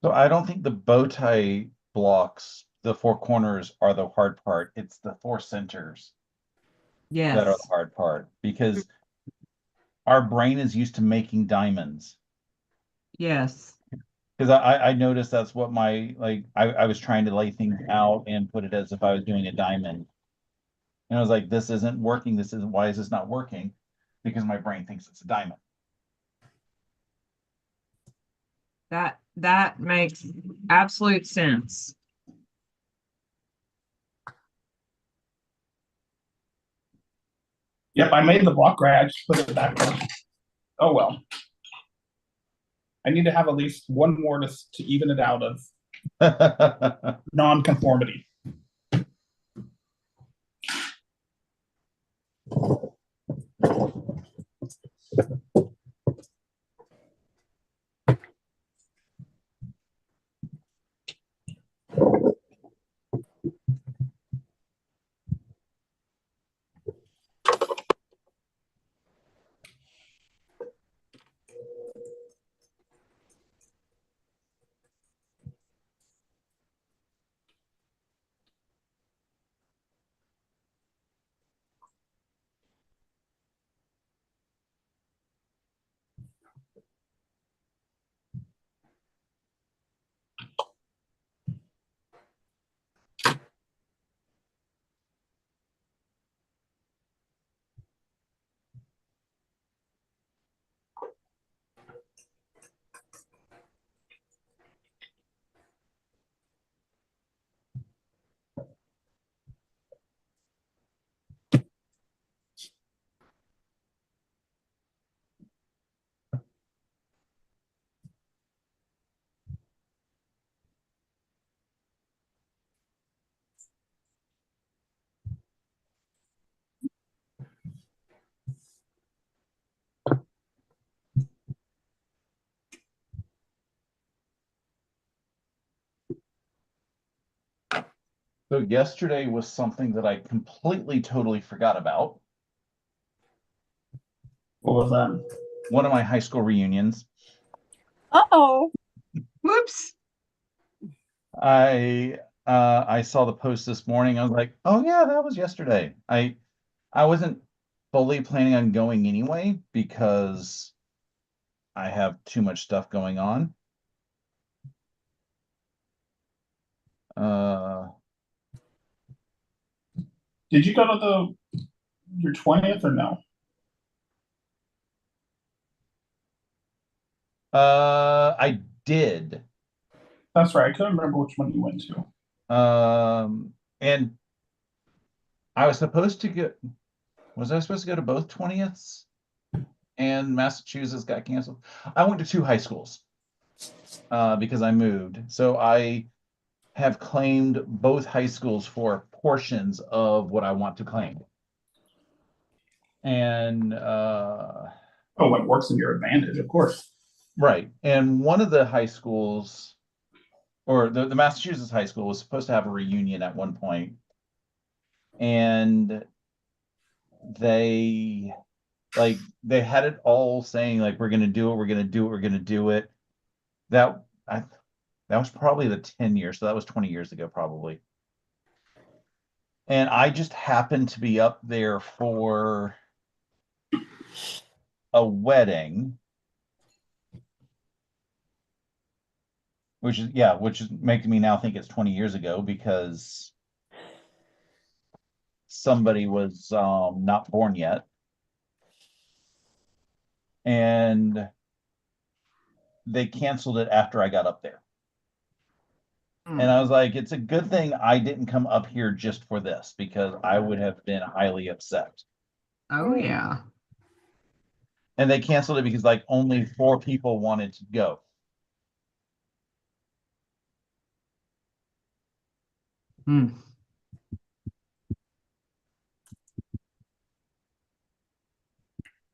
So I don't think the bow tie blocks, the four corners are the hard part. It's the four centers that are the Yes. hard part because our brain is used to making diamonds. Yes. Because I noticed that's what my like I was trying to lay things out and put it as if I was doing a diamond. And I was like, this isn't working. This isn't why is this not working? Because my brain thinks it's a diamond. That makes absolute sense. Yep, I made the block right. I just put it back there. Oh well. I need to have at least one more to even it out of non-conformity. So yesterday was something that I completely totally forgot about. What was that? One of my high school reunions. Uh-oh. Whoops. I saw the post this morning. I was like, oh yeah, that was yesterday. I wasn't fully planning on going anyway because I have too much stuff going on. Uh, Did you go to your 20th or no? I did. That's right. I couldn't remember which one you went to. And I was supposed to get, was I supposed to go to both 20ths? And Massachusetts got canceled. I went to two high schools because I moved. So I have claimed both high schools for portions of what I want to claim. And Oh, it works in your advantage, of course. right. And one of the high schools, or the Massachusetts high school, was supposed to have a reunion at one point. And they they had it all saying like we're gonna do it, we're gonna do it, we're gonna do it. That I that was probably the 10 years, so that was 20 years ago probably. And I just happened to be up there for a wedding, which is which is making me now think it's 20 years ago because somebody was not born yet. And they canceled it after I got up there. And I was like, it's a good thing I didn't come up here just for this because I would have been highly upset. Oh yeah. And they canceled it because like only 4 people wanted to go. Hmm.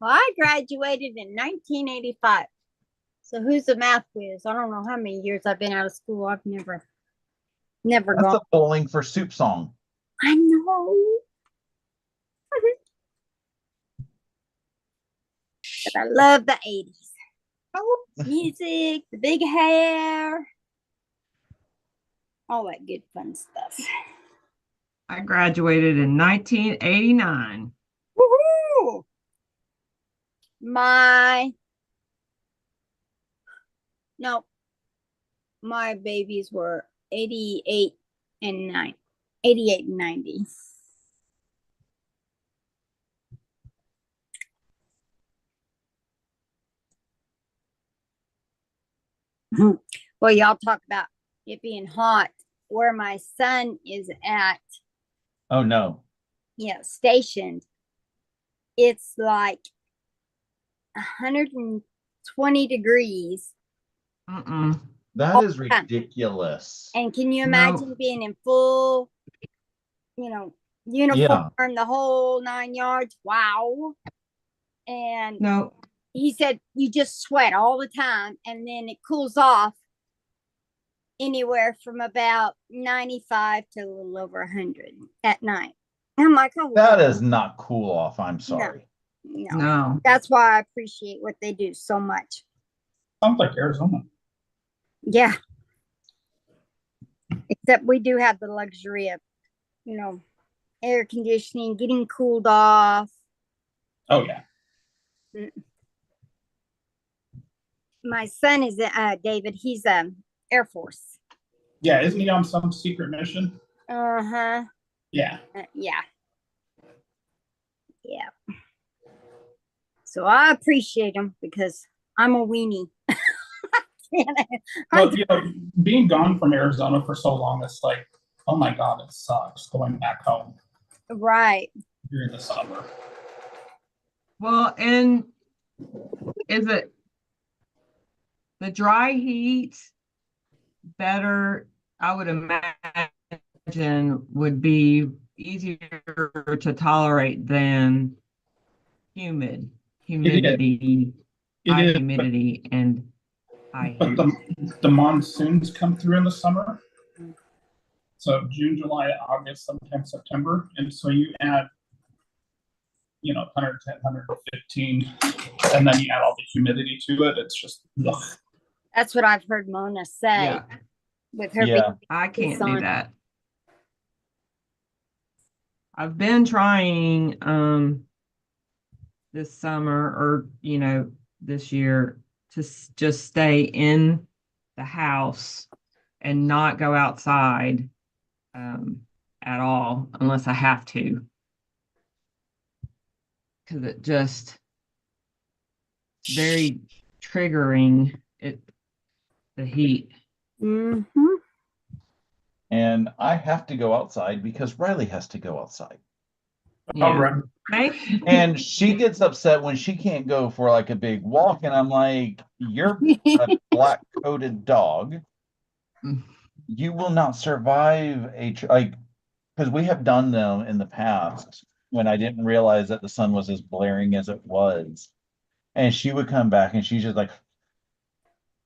Well, I graduated in 1985. So who's the math quiz? I don't know how many years I've been out of school. I've never That's gone. the Bowling for Soup song. I know. But I love the 80s. Music, the big hair. all that good fun stuff. I graduated in 1989. Woohoo! My babies were 88 and 88 and 90. Well, y'all talk about it being hot. Where my son is at, Oh, no. stationed, it's like 120 degrees. Mm-mm. That is yeah. ridiculous. And can you No. imagine being in full, uniform, the whole 9 yards? Wow. And No. he said you just sweat all the time, and then it cools off anywhere from about 95 to a little over 100 at night. I'm like, oh, That is not cool off. I'm sorry. no. No. That's why I appreciate what they do so much. Sounds like Arizona. Yeah. Except we do have the luxury of, air conditioning, getting cooled off. Oh yeah. My son is David. He's Air Force. Yeah, isn't he on some secret mission? Uh-huh. Yeah. Yeah. So I appreciate him because I'm a weenie. Well, being gone from Arizona for so long, it's like, oh my God, it sucks going back home Right. during the summer. Well, and is it the dry heat better? I would imagine would be easier to tolerate than humidity, It high is, humidity and high but heat. the monsoons come through in the summer. So June, July, August, sometimes September. And so you add, 110, 115, and then you add all the humidity to it. It's just, ugh. That's what I've heard Mona say Yeah, with her. Yeah. I can't do Tucson. that. I've been trying this summer or this year to just stay in the house and not go outside at all unless I have to, because it just it's very triggering, the heat. Mm-hmm. And I have to go outside because Riley has to go outside. Oh, Yeah. right. Right? And she gets upset when she can't go for like a big walk. And I'm like, you're a black coated dog. You will not survive because we have done them in the past when I didn't realize that the sun was as blaring as it was. And she would come back and she's just like,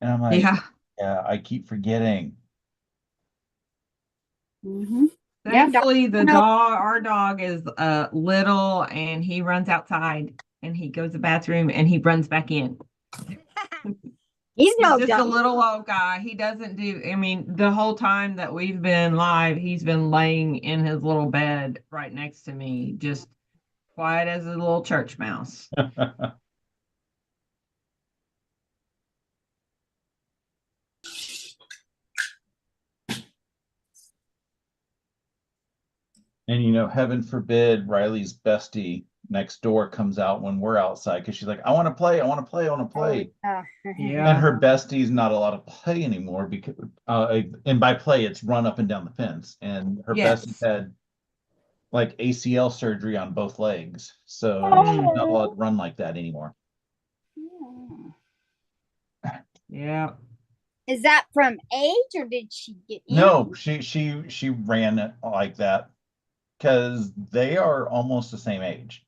and I'm like, yeah, I keep forgetting. Mm-hmm. Thankfully, No. our dog is little and he runs outside and he goes to the bathroom and he runs back in. He's no just a dog. little old guy. He doesn't the whole time that we've been live, he's been laying in his little bed right next to me, just quiet as a little church mouse. And heaven forbid Riley's bestie next door comes out when we're outside because she's like, I want to play, I want to play, I want to play. Yeah. And her bestie's not allowed to play anymore because and by play it's run up and down the fence. And her bestie had like ACL surgery on both legs. So she's not allowed to run like that anymore. Yeah. Is that from age or did she get in? No, she ran it like that because they are almost the same age.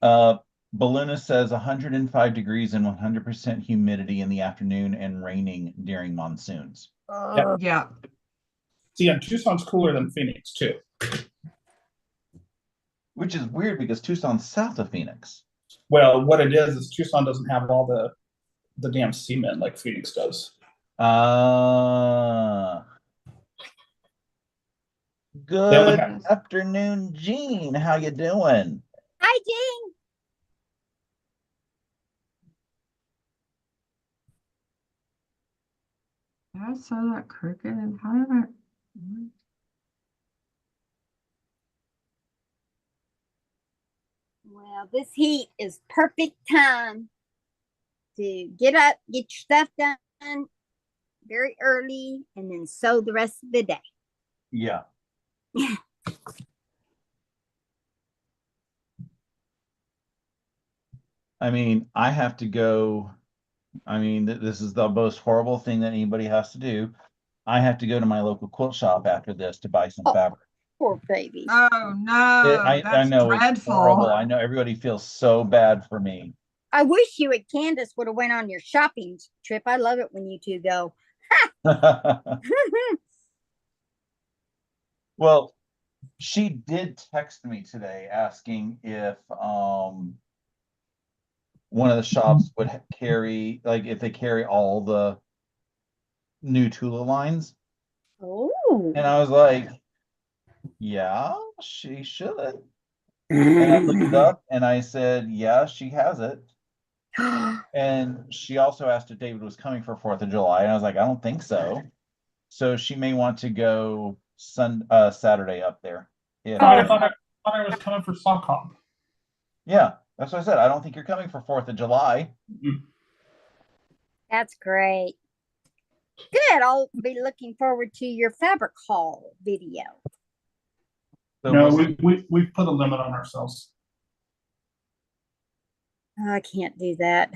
Balloonist says 105 degrees and 100% humidity in the afternoon and raining during monsoons. Yeah. See, and Tucson's cooler than Phoenix too. Which is weird because Tucson's south of Phoenix. Well, what it is Tucson doesn't have all the damn cement like Phoenix does. Uh, They only good have- afternoon, Jean. How you doing? Hi, Jean. I saw that crooked. How did I? Well, this heat is perfect time to get up, get your stuff done very early, and then sew the rest of the day. Yeah. I mean, I have to go. I mean, this is the most horrible thing that anybody has to do. I have to go to my local quilt shop after this to buy some Oh. fabric. Poor baby. Oh no, I that's know it's dreadful. horrible. I know everybody feels so bad for me. I wish you and Candace would have went on your shopping trip. I love it when you two go. Well, she did text me today asking if one of the shops would carry, like, if they carry all the new Tula lines. Oh. And I was like, yeah, she should. And I looked it up and I said, yeah, she has it. And she also asked if David was coming for 4th of July. And I was like, I don't think so. So she may want to go Saturday up there. Yeah. I thought I was coming for sock hop. Yeah, that's what I said. I don't think you're coming for 4th of July. That's great. Good. I'll be looking forward to your fabric haul video. So No, we'll- we've put a limit on ourselves. I can't do that.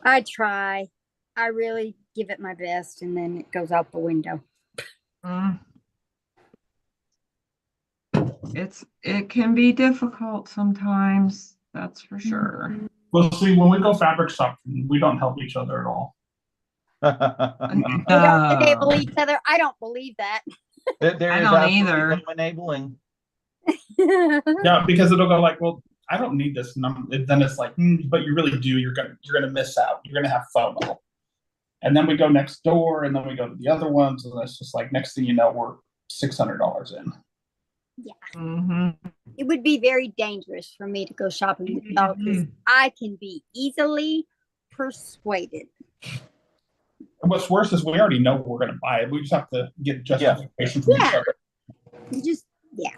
I try. I really give it my best, and then it goes out the window. Mm. It can be difficult sometimes, that's for sure. Well, see, when we go fabric shopping, we don't help each other at all. We don't enable each other. I don't believe that. There I is don't absolutely either. no enabling. Yeah, because it'll go like, well, I don't need this, and then it's like, but you really do. You're gonna miss out. You're gonna have FOMO. And then we go next door, and then we go to the other ones, and it's just like next thing you know, we're $600 in. Mhm. It would be very dangerous for me to go shopping with y'all because I can be easily persuaded. What's worse is we already know what we're gonna buy. We just have to get justification from each Yeah. other. You just, yeah.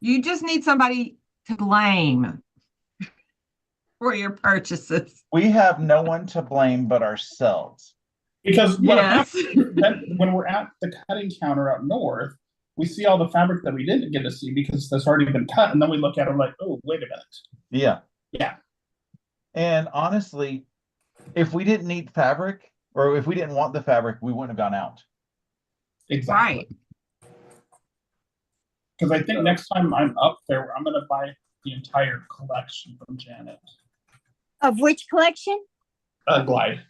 You just need somebody to blame for your purchases. We have no one to blame but ourselves. Because what Yes. happens then when we're at the cutting counter up north, we see all the fabric that we didn't get to see because that's already been cut, and then we look at it like, oh, wait a minute. Yeah. Yeah. And honestly, if we didn't need fabric or if we didn't want the fabric, we wouldn't have gone out. Exactly. Right. Because I think next time I'm up there, I'm gonna buy the entire collection from Janet. Of which collection? Glide.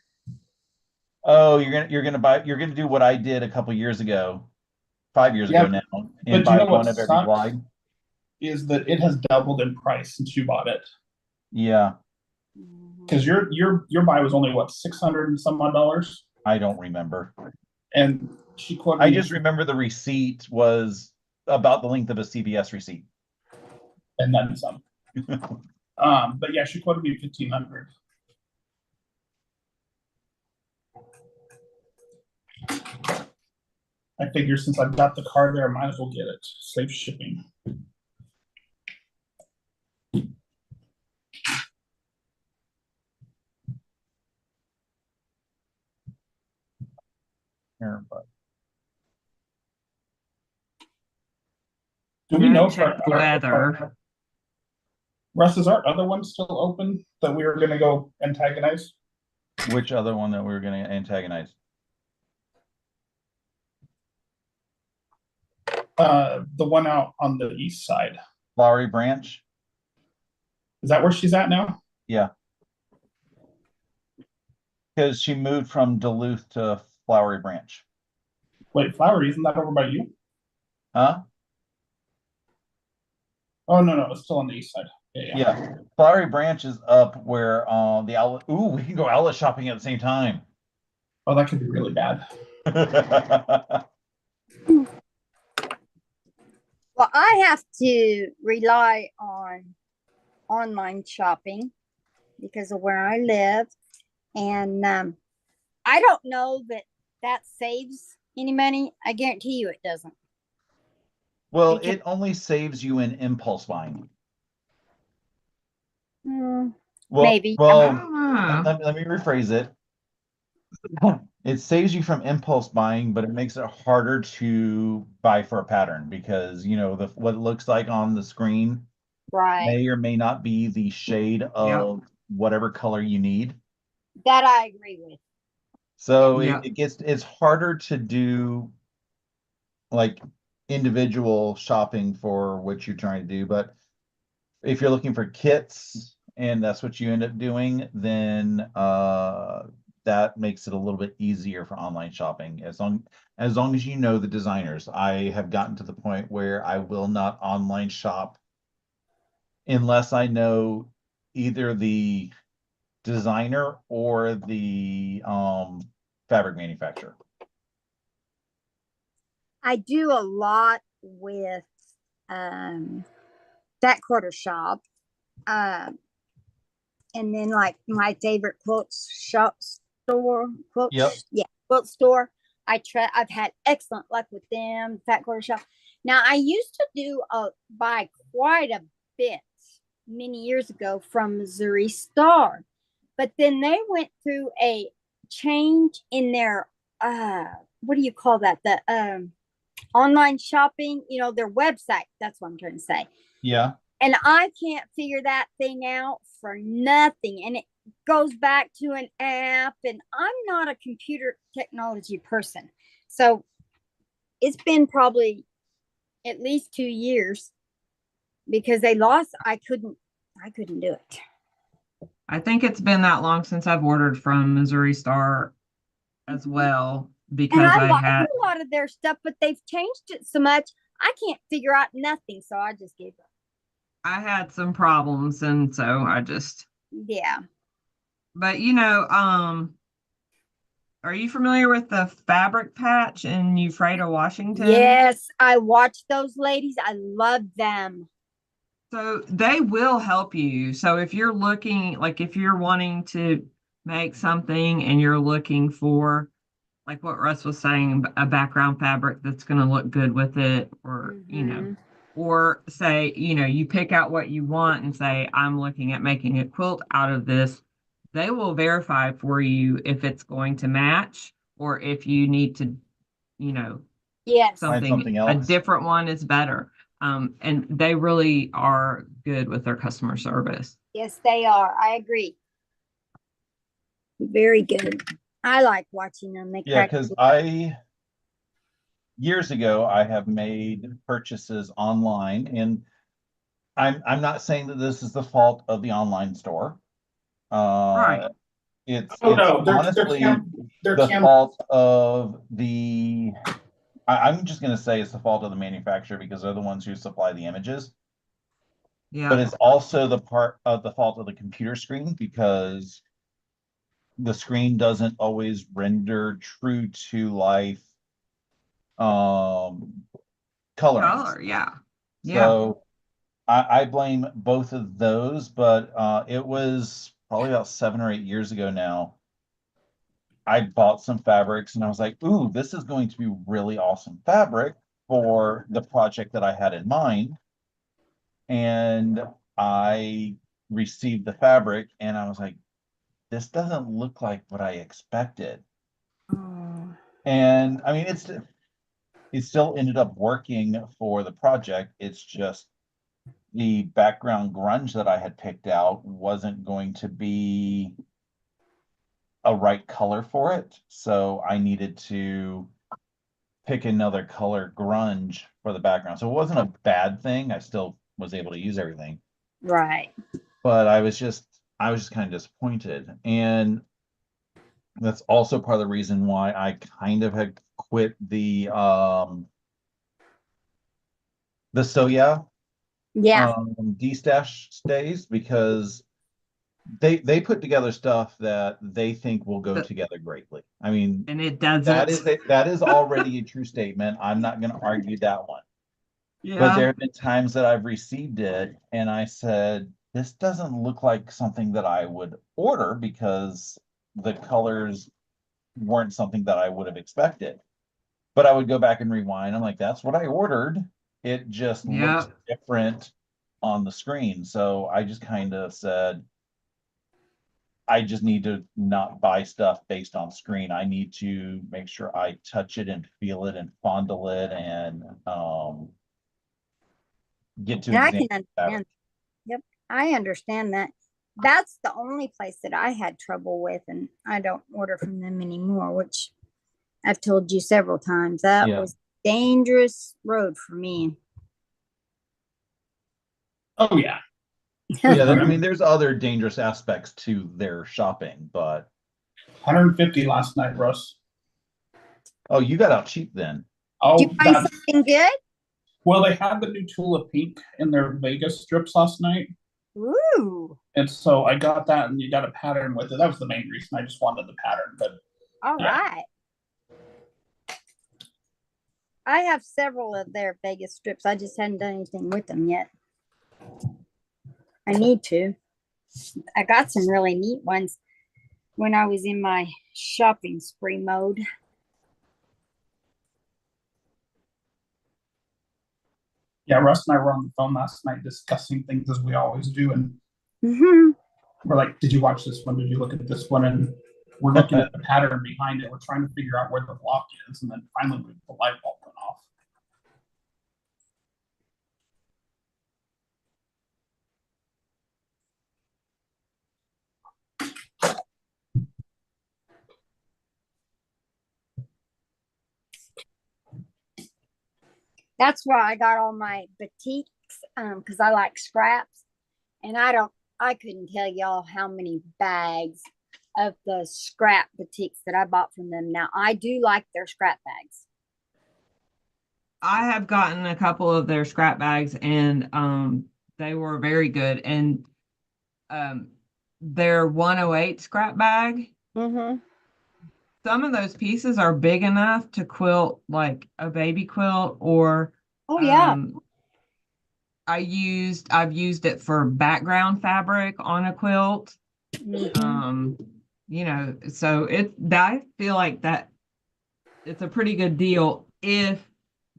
Oh, you're gonna do what I did a couple years ago, 5 years ago now, but and you buy know what one of every sucks? glide. Is that it has doubled in price since you bought it. Yeah, Because your buy was only what, 600 and some odd dollars? I don't remember. And she quoted I me, just remember the receipt was about the length of a CVS receipt. and then some. But yeah, she quoted me 1,500. I figure since I've got the car there, I might as well get it. Save shipping. Here, but Do we know if Check the weather. Russ, is our other one still open that we were gonna go antagonize? which other one that we were gonna antagonize? The one out on the east side. Flowery Branch? Is that where she's at now? Yeah. Because she moved from Duluth to Flowery Branch. Wait, Flowery, isn't that over by you? Huh? Oh, no, it's still on the east side. Yeah. Yeah. Flowery Branch is up where the outlet. Ooh, we can go outlet shopping at the same time. Oh, that could be really bad. Well, I have to rely on online shopping because of where I live. And I don't know that that saves any money. I guarantee you it doesn't. Well, Because- it only saves you in impulse buying. Hmm, Well, maybe. I well, don't know. let me rephrase it. It saves you from impulse buying, but it makes it harder to buy for a pattern because, you know, what it looks like on the screen Right. may or may not be the shade of whatever color you need. That I agree with. So Yeah. it's harder to do like individual shopping for what you're trying to do. But if you're looking for kits and that's what you end up doing, then that makes it a little bit easier for online shopping. As long as you know the designers. I have gotten to the point where I will not online shop unless I know either the designer or the fabric manufacturer. I do a lot with um, that quarter shop. Um, and then like my favorite quilt shop store, Yep. quilt store. I've had excellent luck with them, Fat Quarter Shop. Now I used to buy quite a bit many years ago from Missouri Star, but then they went through a change in their what do you call that? The online shopping, their website. That's what I'm trying to say. Yeah. And I can't figure that thing out for nothing. And it goes back to an app, and I'm not a computer technology person. So it's been probably at least 2 years because I couldn't do it. I think it's been that long since I've ordered from Missouri Star as well And because I I like had a lot of their stuff, but they've changed it so much, I can't figure out nothing. So I just gave up. some problems and so I just Yeah. but are you familiar with the Fabric Patch in Ephrata, Washington? Yes, I watched those ladies. I love them. So they will help you. So if you're looking, like if you're wanting to make something and you're looking for, like what Russ was saying, a background fabric that's going to look good with it, or, Mhm. or say, you pick out what you want and say, I'm looking at making a quilt out of this. They will verify for you if it's going to match or if you need to, you know, Yes. Find something a else. different one is better. And they really are good with their customer service. Yes, they are. I agree. Very good. I like watching them. They Yeah, crack because me up. years ago I have made purchases online, and I'm not saying that this is the fault of the online store. Right. It's Oh no, honestly they're the cam. fault of the. I'm just going to say it's the fault of the manufacturer because they're the ones who supply the images. But Yeah. it's also the part of the fault of the computer screen because the screen doesn't always render true to life um colorings. Color. Yeah. Yeah. So I blame both of those, but it was probably about 7 or 8 years ago now. I bought some fabrics and I was like, ooh, this is going to be really awesome fabric for the project that I had in mind. And I received the fabric and I was like, this doesn't look like what I expected. Oh. And I mean, it still ended up working for the project. It's just the background grunge that I had picked out wasn't going to be a right color for it. So I needed to pick another color grunge for the background. So it wasn't a bad thing. I still was able to use everything. Right. But I was just kind of disappointed. And that's also part of the reason why I kind of had quit the So Yeah Yeah. D-stash stays because they put together stuff that they think will go The- together greatly. I mean, And it that is doesn't. that is already a true statement. I'm not going to argue that one. But there Yeah. have been times that I've received it and I said, this doesn't look like something that I would order because the colors weren't something that I would have expected. But I would go back and rewind. I'm like, that's what I ordered. It just looks Yeah. different on the screen. So I just kind of said, I just need to not buy stuff based on screen. I need to make sure I touch it and feel it and fondle it and get to And I can examine the fabric. understand. Yep, I understand that. That's the only place that I had trouble with, and I don't order from them anymore, which I've told you several times. That Yeah. was dangerous road for me. Oh yeah. Yeah, I mean, there's other dangerous aspects to their shopping, but 150 last night, Russ. oh, you got out cheap then. Did Oh, you find that's something good? well, they had the new Tulip Pink in their Vegas strips last night. Ooh, And so I got that, and you got a pattern with it. That was the main reason. I just wanted the pattern. But all yeah. right. I have several of their Vegas strips. I just hadn't done anything with them yet. I need to. I got some really neat ones when I was in my shopping spree mode. Yeah, Russ and I were on the phone last night discussing things as we always do. And Mm-hmm. we're like, did you watch this one? Did you look at this one? And we're looking at the pattern behind it. We're trying to figure out where the block is. And then finally the light bulb went off. That's why I got all my batiks, because I like scraps, and I couldn't tell y'all how many bags of the scrap batiks that I bought from them. Now I do like their scrap bags. I have gotten a couple of their scrap bags and they were very good. And their 108 scrap bag, Mm-hmm. some of those pieces are big enough to quilt like a baby quilt or Oh yeah. I've used it for background fabric on a quilt. Mhm. So I feel like that it's a pretty good deal if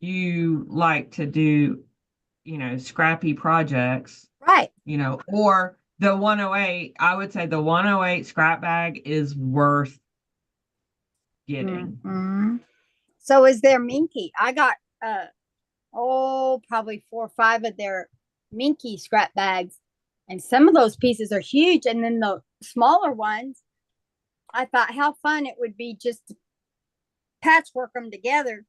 you like to do, scrappy projects, Right. or the 108, I would say the 108 scrap bag is worth getting. Mhm. So is there minky? I got probably 4 or 5 of their minky scrap bags, and some of those pieces are huge. And then the smaller ones, I thought how fun it would be just to patchwork them together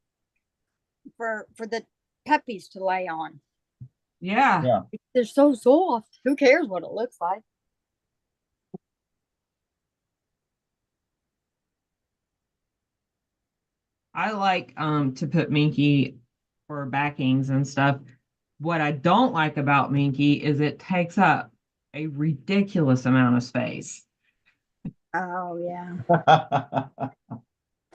for the puppies to lay on. Yeah. Yeah. They're so soft. Who cares what it looks like? I like to put Minky for backings and stuff. What I don't like about Minky is it takes up a ridiculous amount of space. Oh yeah.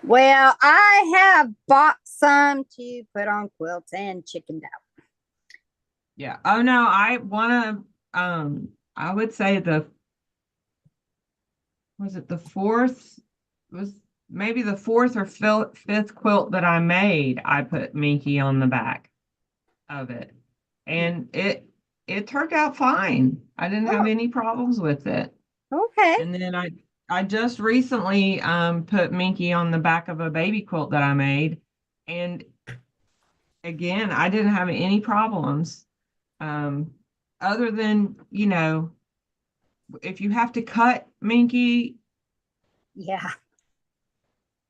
Well, I have bought some to put on quilts and chickened out. Yeah. Oh no, I would say was it the fourth? Was maybe the fourth or fifth quilt that I made, I put Minky on the back of it. And it turned out fine. I didn't have Oh, any problems with it. okay. And then I just recently put Minky on the back of a baby quilt that I made. And again, I didn't have any problems. Other than, if you have to cut Minky, Yeah.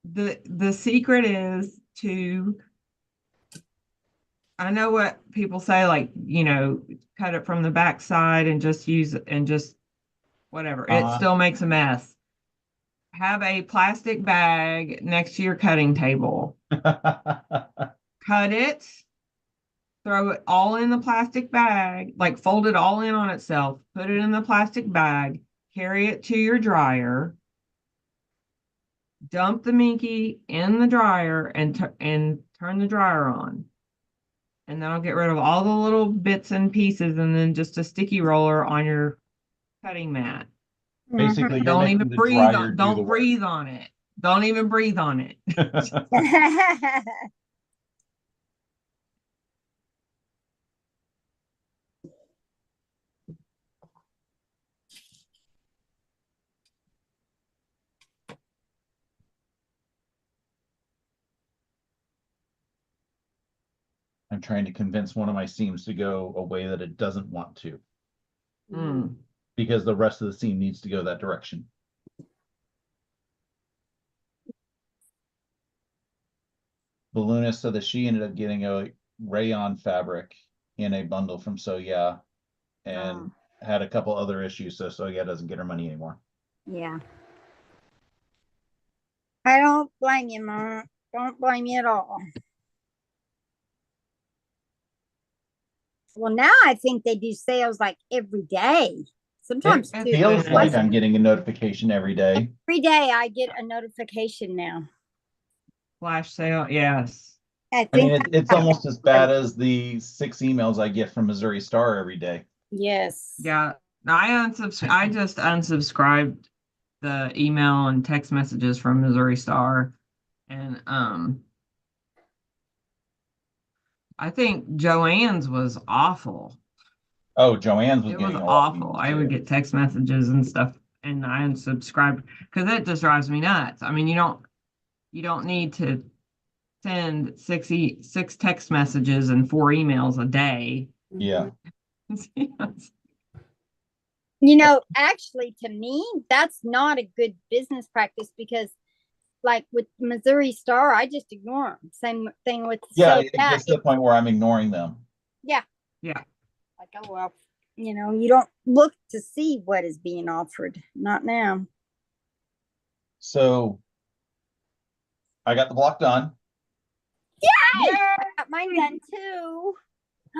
the secret is to, I know what people say, like, cut it from the back side and just whatever. It still makes a mess. Have a plastic bag next to your cutting table. Cut it, throw it all in the plastic bag, like fold it all in on itself, put it in the plastic bag, carry it to your dryer, dump the minky in the dryer, and turn the dryer on. And then I'll get rid of all the little bits and pieces, and then just a sticky roller on your cutting mat. Basically, you're Don't making even the breathe dryer on. do the Don't work. breathe on it. Don't even breathe on it. I'm trying to convince one of my seams to go a way that it doesn't want to, Mm. because the rest of the seam needs to go that direction. Balloonist said that she ended up getting a rayon fabric in a bundle from So Yeah, and had a couple other issues, so Yeah doesn't get her money anymore. Yeah. I don't blame you, Mom. Don't blame you at all. Well, now I think they do sales like every day. Sometimes It two. Feels Yeah. like I'm getting a notification every day. Every day I get a notification now. Flash sale, yes. I I mean, think it's almost as bad as the 6 emails I get from Missouri Star every day. yes. Yeah. I just unsubscribed the email and text messages from Missouri Star. And I think Joanne's was awful. Oh, Joanne's was It was getting a lot of awful. emails I would too. get text messages and stuff, and I unsubscribed because it just drives me nuts. I mean, you don't need to send six text messages and 4 emails a day. Yeah. You know, actually, to me, that's not a good business practice because, like with Missouri Star, I just ignore them. Same thing with Yeah, So it Yeah, gets to the point where I'm ignoring them. yeah, Yeah. like oh well, you know, you don't look to see what is being offered. Not now. So I got the block done. Yay! I got mine done too.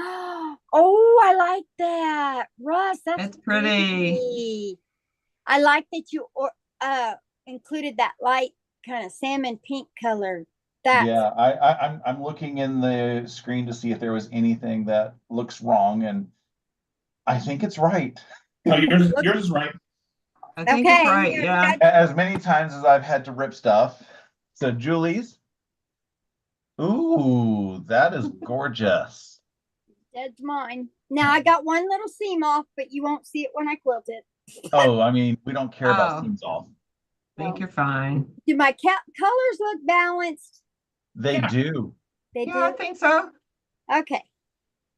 Oh, I like that, Russ. That's It's pretty. I like that you included that light kind of salmon pink color. That's Yeah, I'm looking in the screen to see if there was anything that looks wrong, and I think it's right. No, yours is right. I think it's okay. right. Here, Yeah. As many times as I've had to rip stuff. So Julie's. Ooh, that is gorgeous. That's mine. Now I got one little seam off, but you won't see it when I quilt it. Oh, I mean, we don't care about Oh. seams off. I think you're fine. Do my colors look balanced? They Yeah. do. They Yeah, I do. think so. Okay,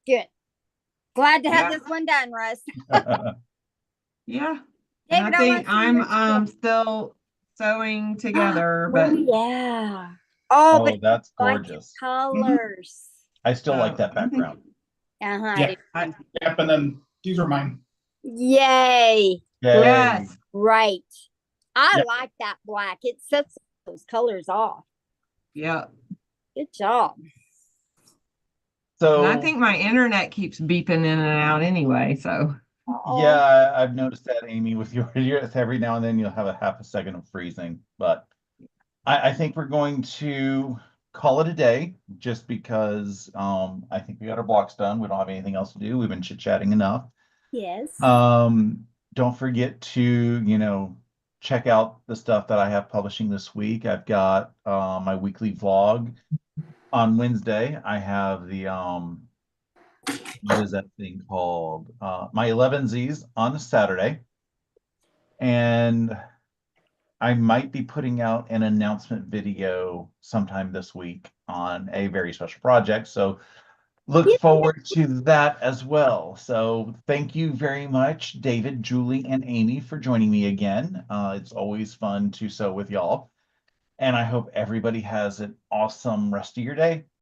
good. Glad to have Yeah. this one done, Russ. Yeah. David, And I I think wanna see your I'm still sewing together, Oh, but yeah. Oh, but Oh, that's I like the gorgeous. colors. I still like that I think- background. Uh-huh. Yeah. I- Yep, and then these are mine. Yay. Yay. yes. Right. I Yep. like that black. It sets those colors off. Yeah. Good job. So And I think my internet keeps beeping in and out anyway. So yeah, I've noticed that, Amy, with yours every now and then you'll have a half a second of freezing, but I think we're going to call it a day just because I think we got our blocks done. We don't have anything else to do. We've been chit-chatting enough. Yes. Don't forget to, check out the stuff that I have publishing this week. I've got my weekly vlog on Wednesday. I have the what is that thing called? My 11Zs on Saturday. And I might be putting out an announcement video sometime this week on a very special project. So look forward to that as well. So thank you very much, David, Julie, and Amy, for joining me again. It's always fun to sew with y'all. And I hope everybody has an awesome rest of your day.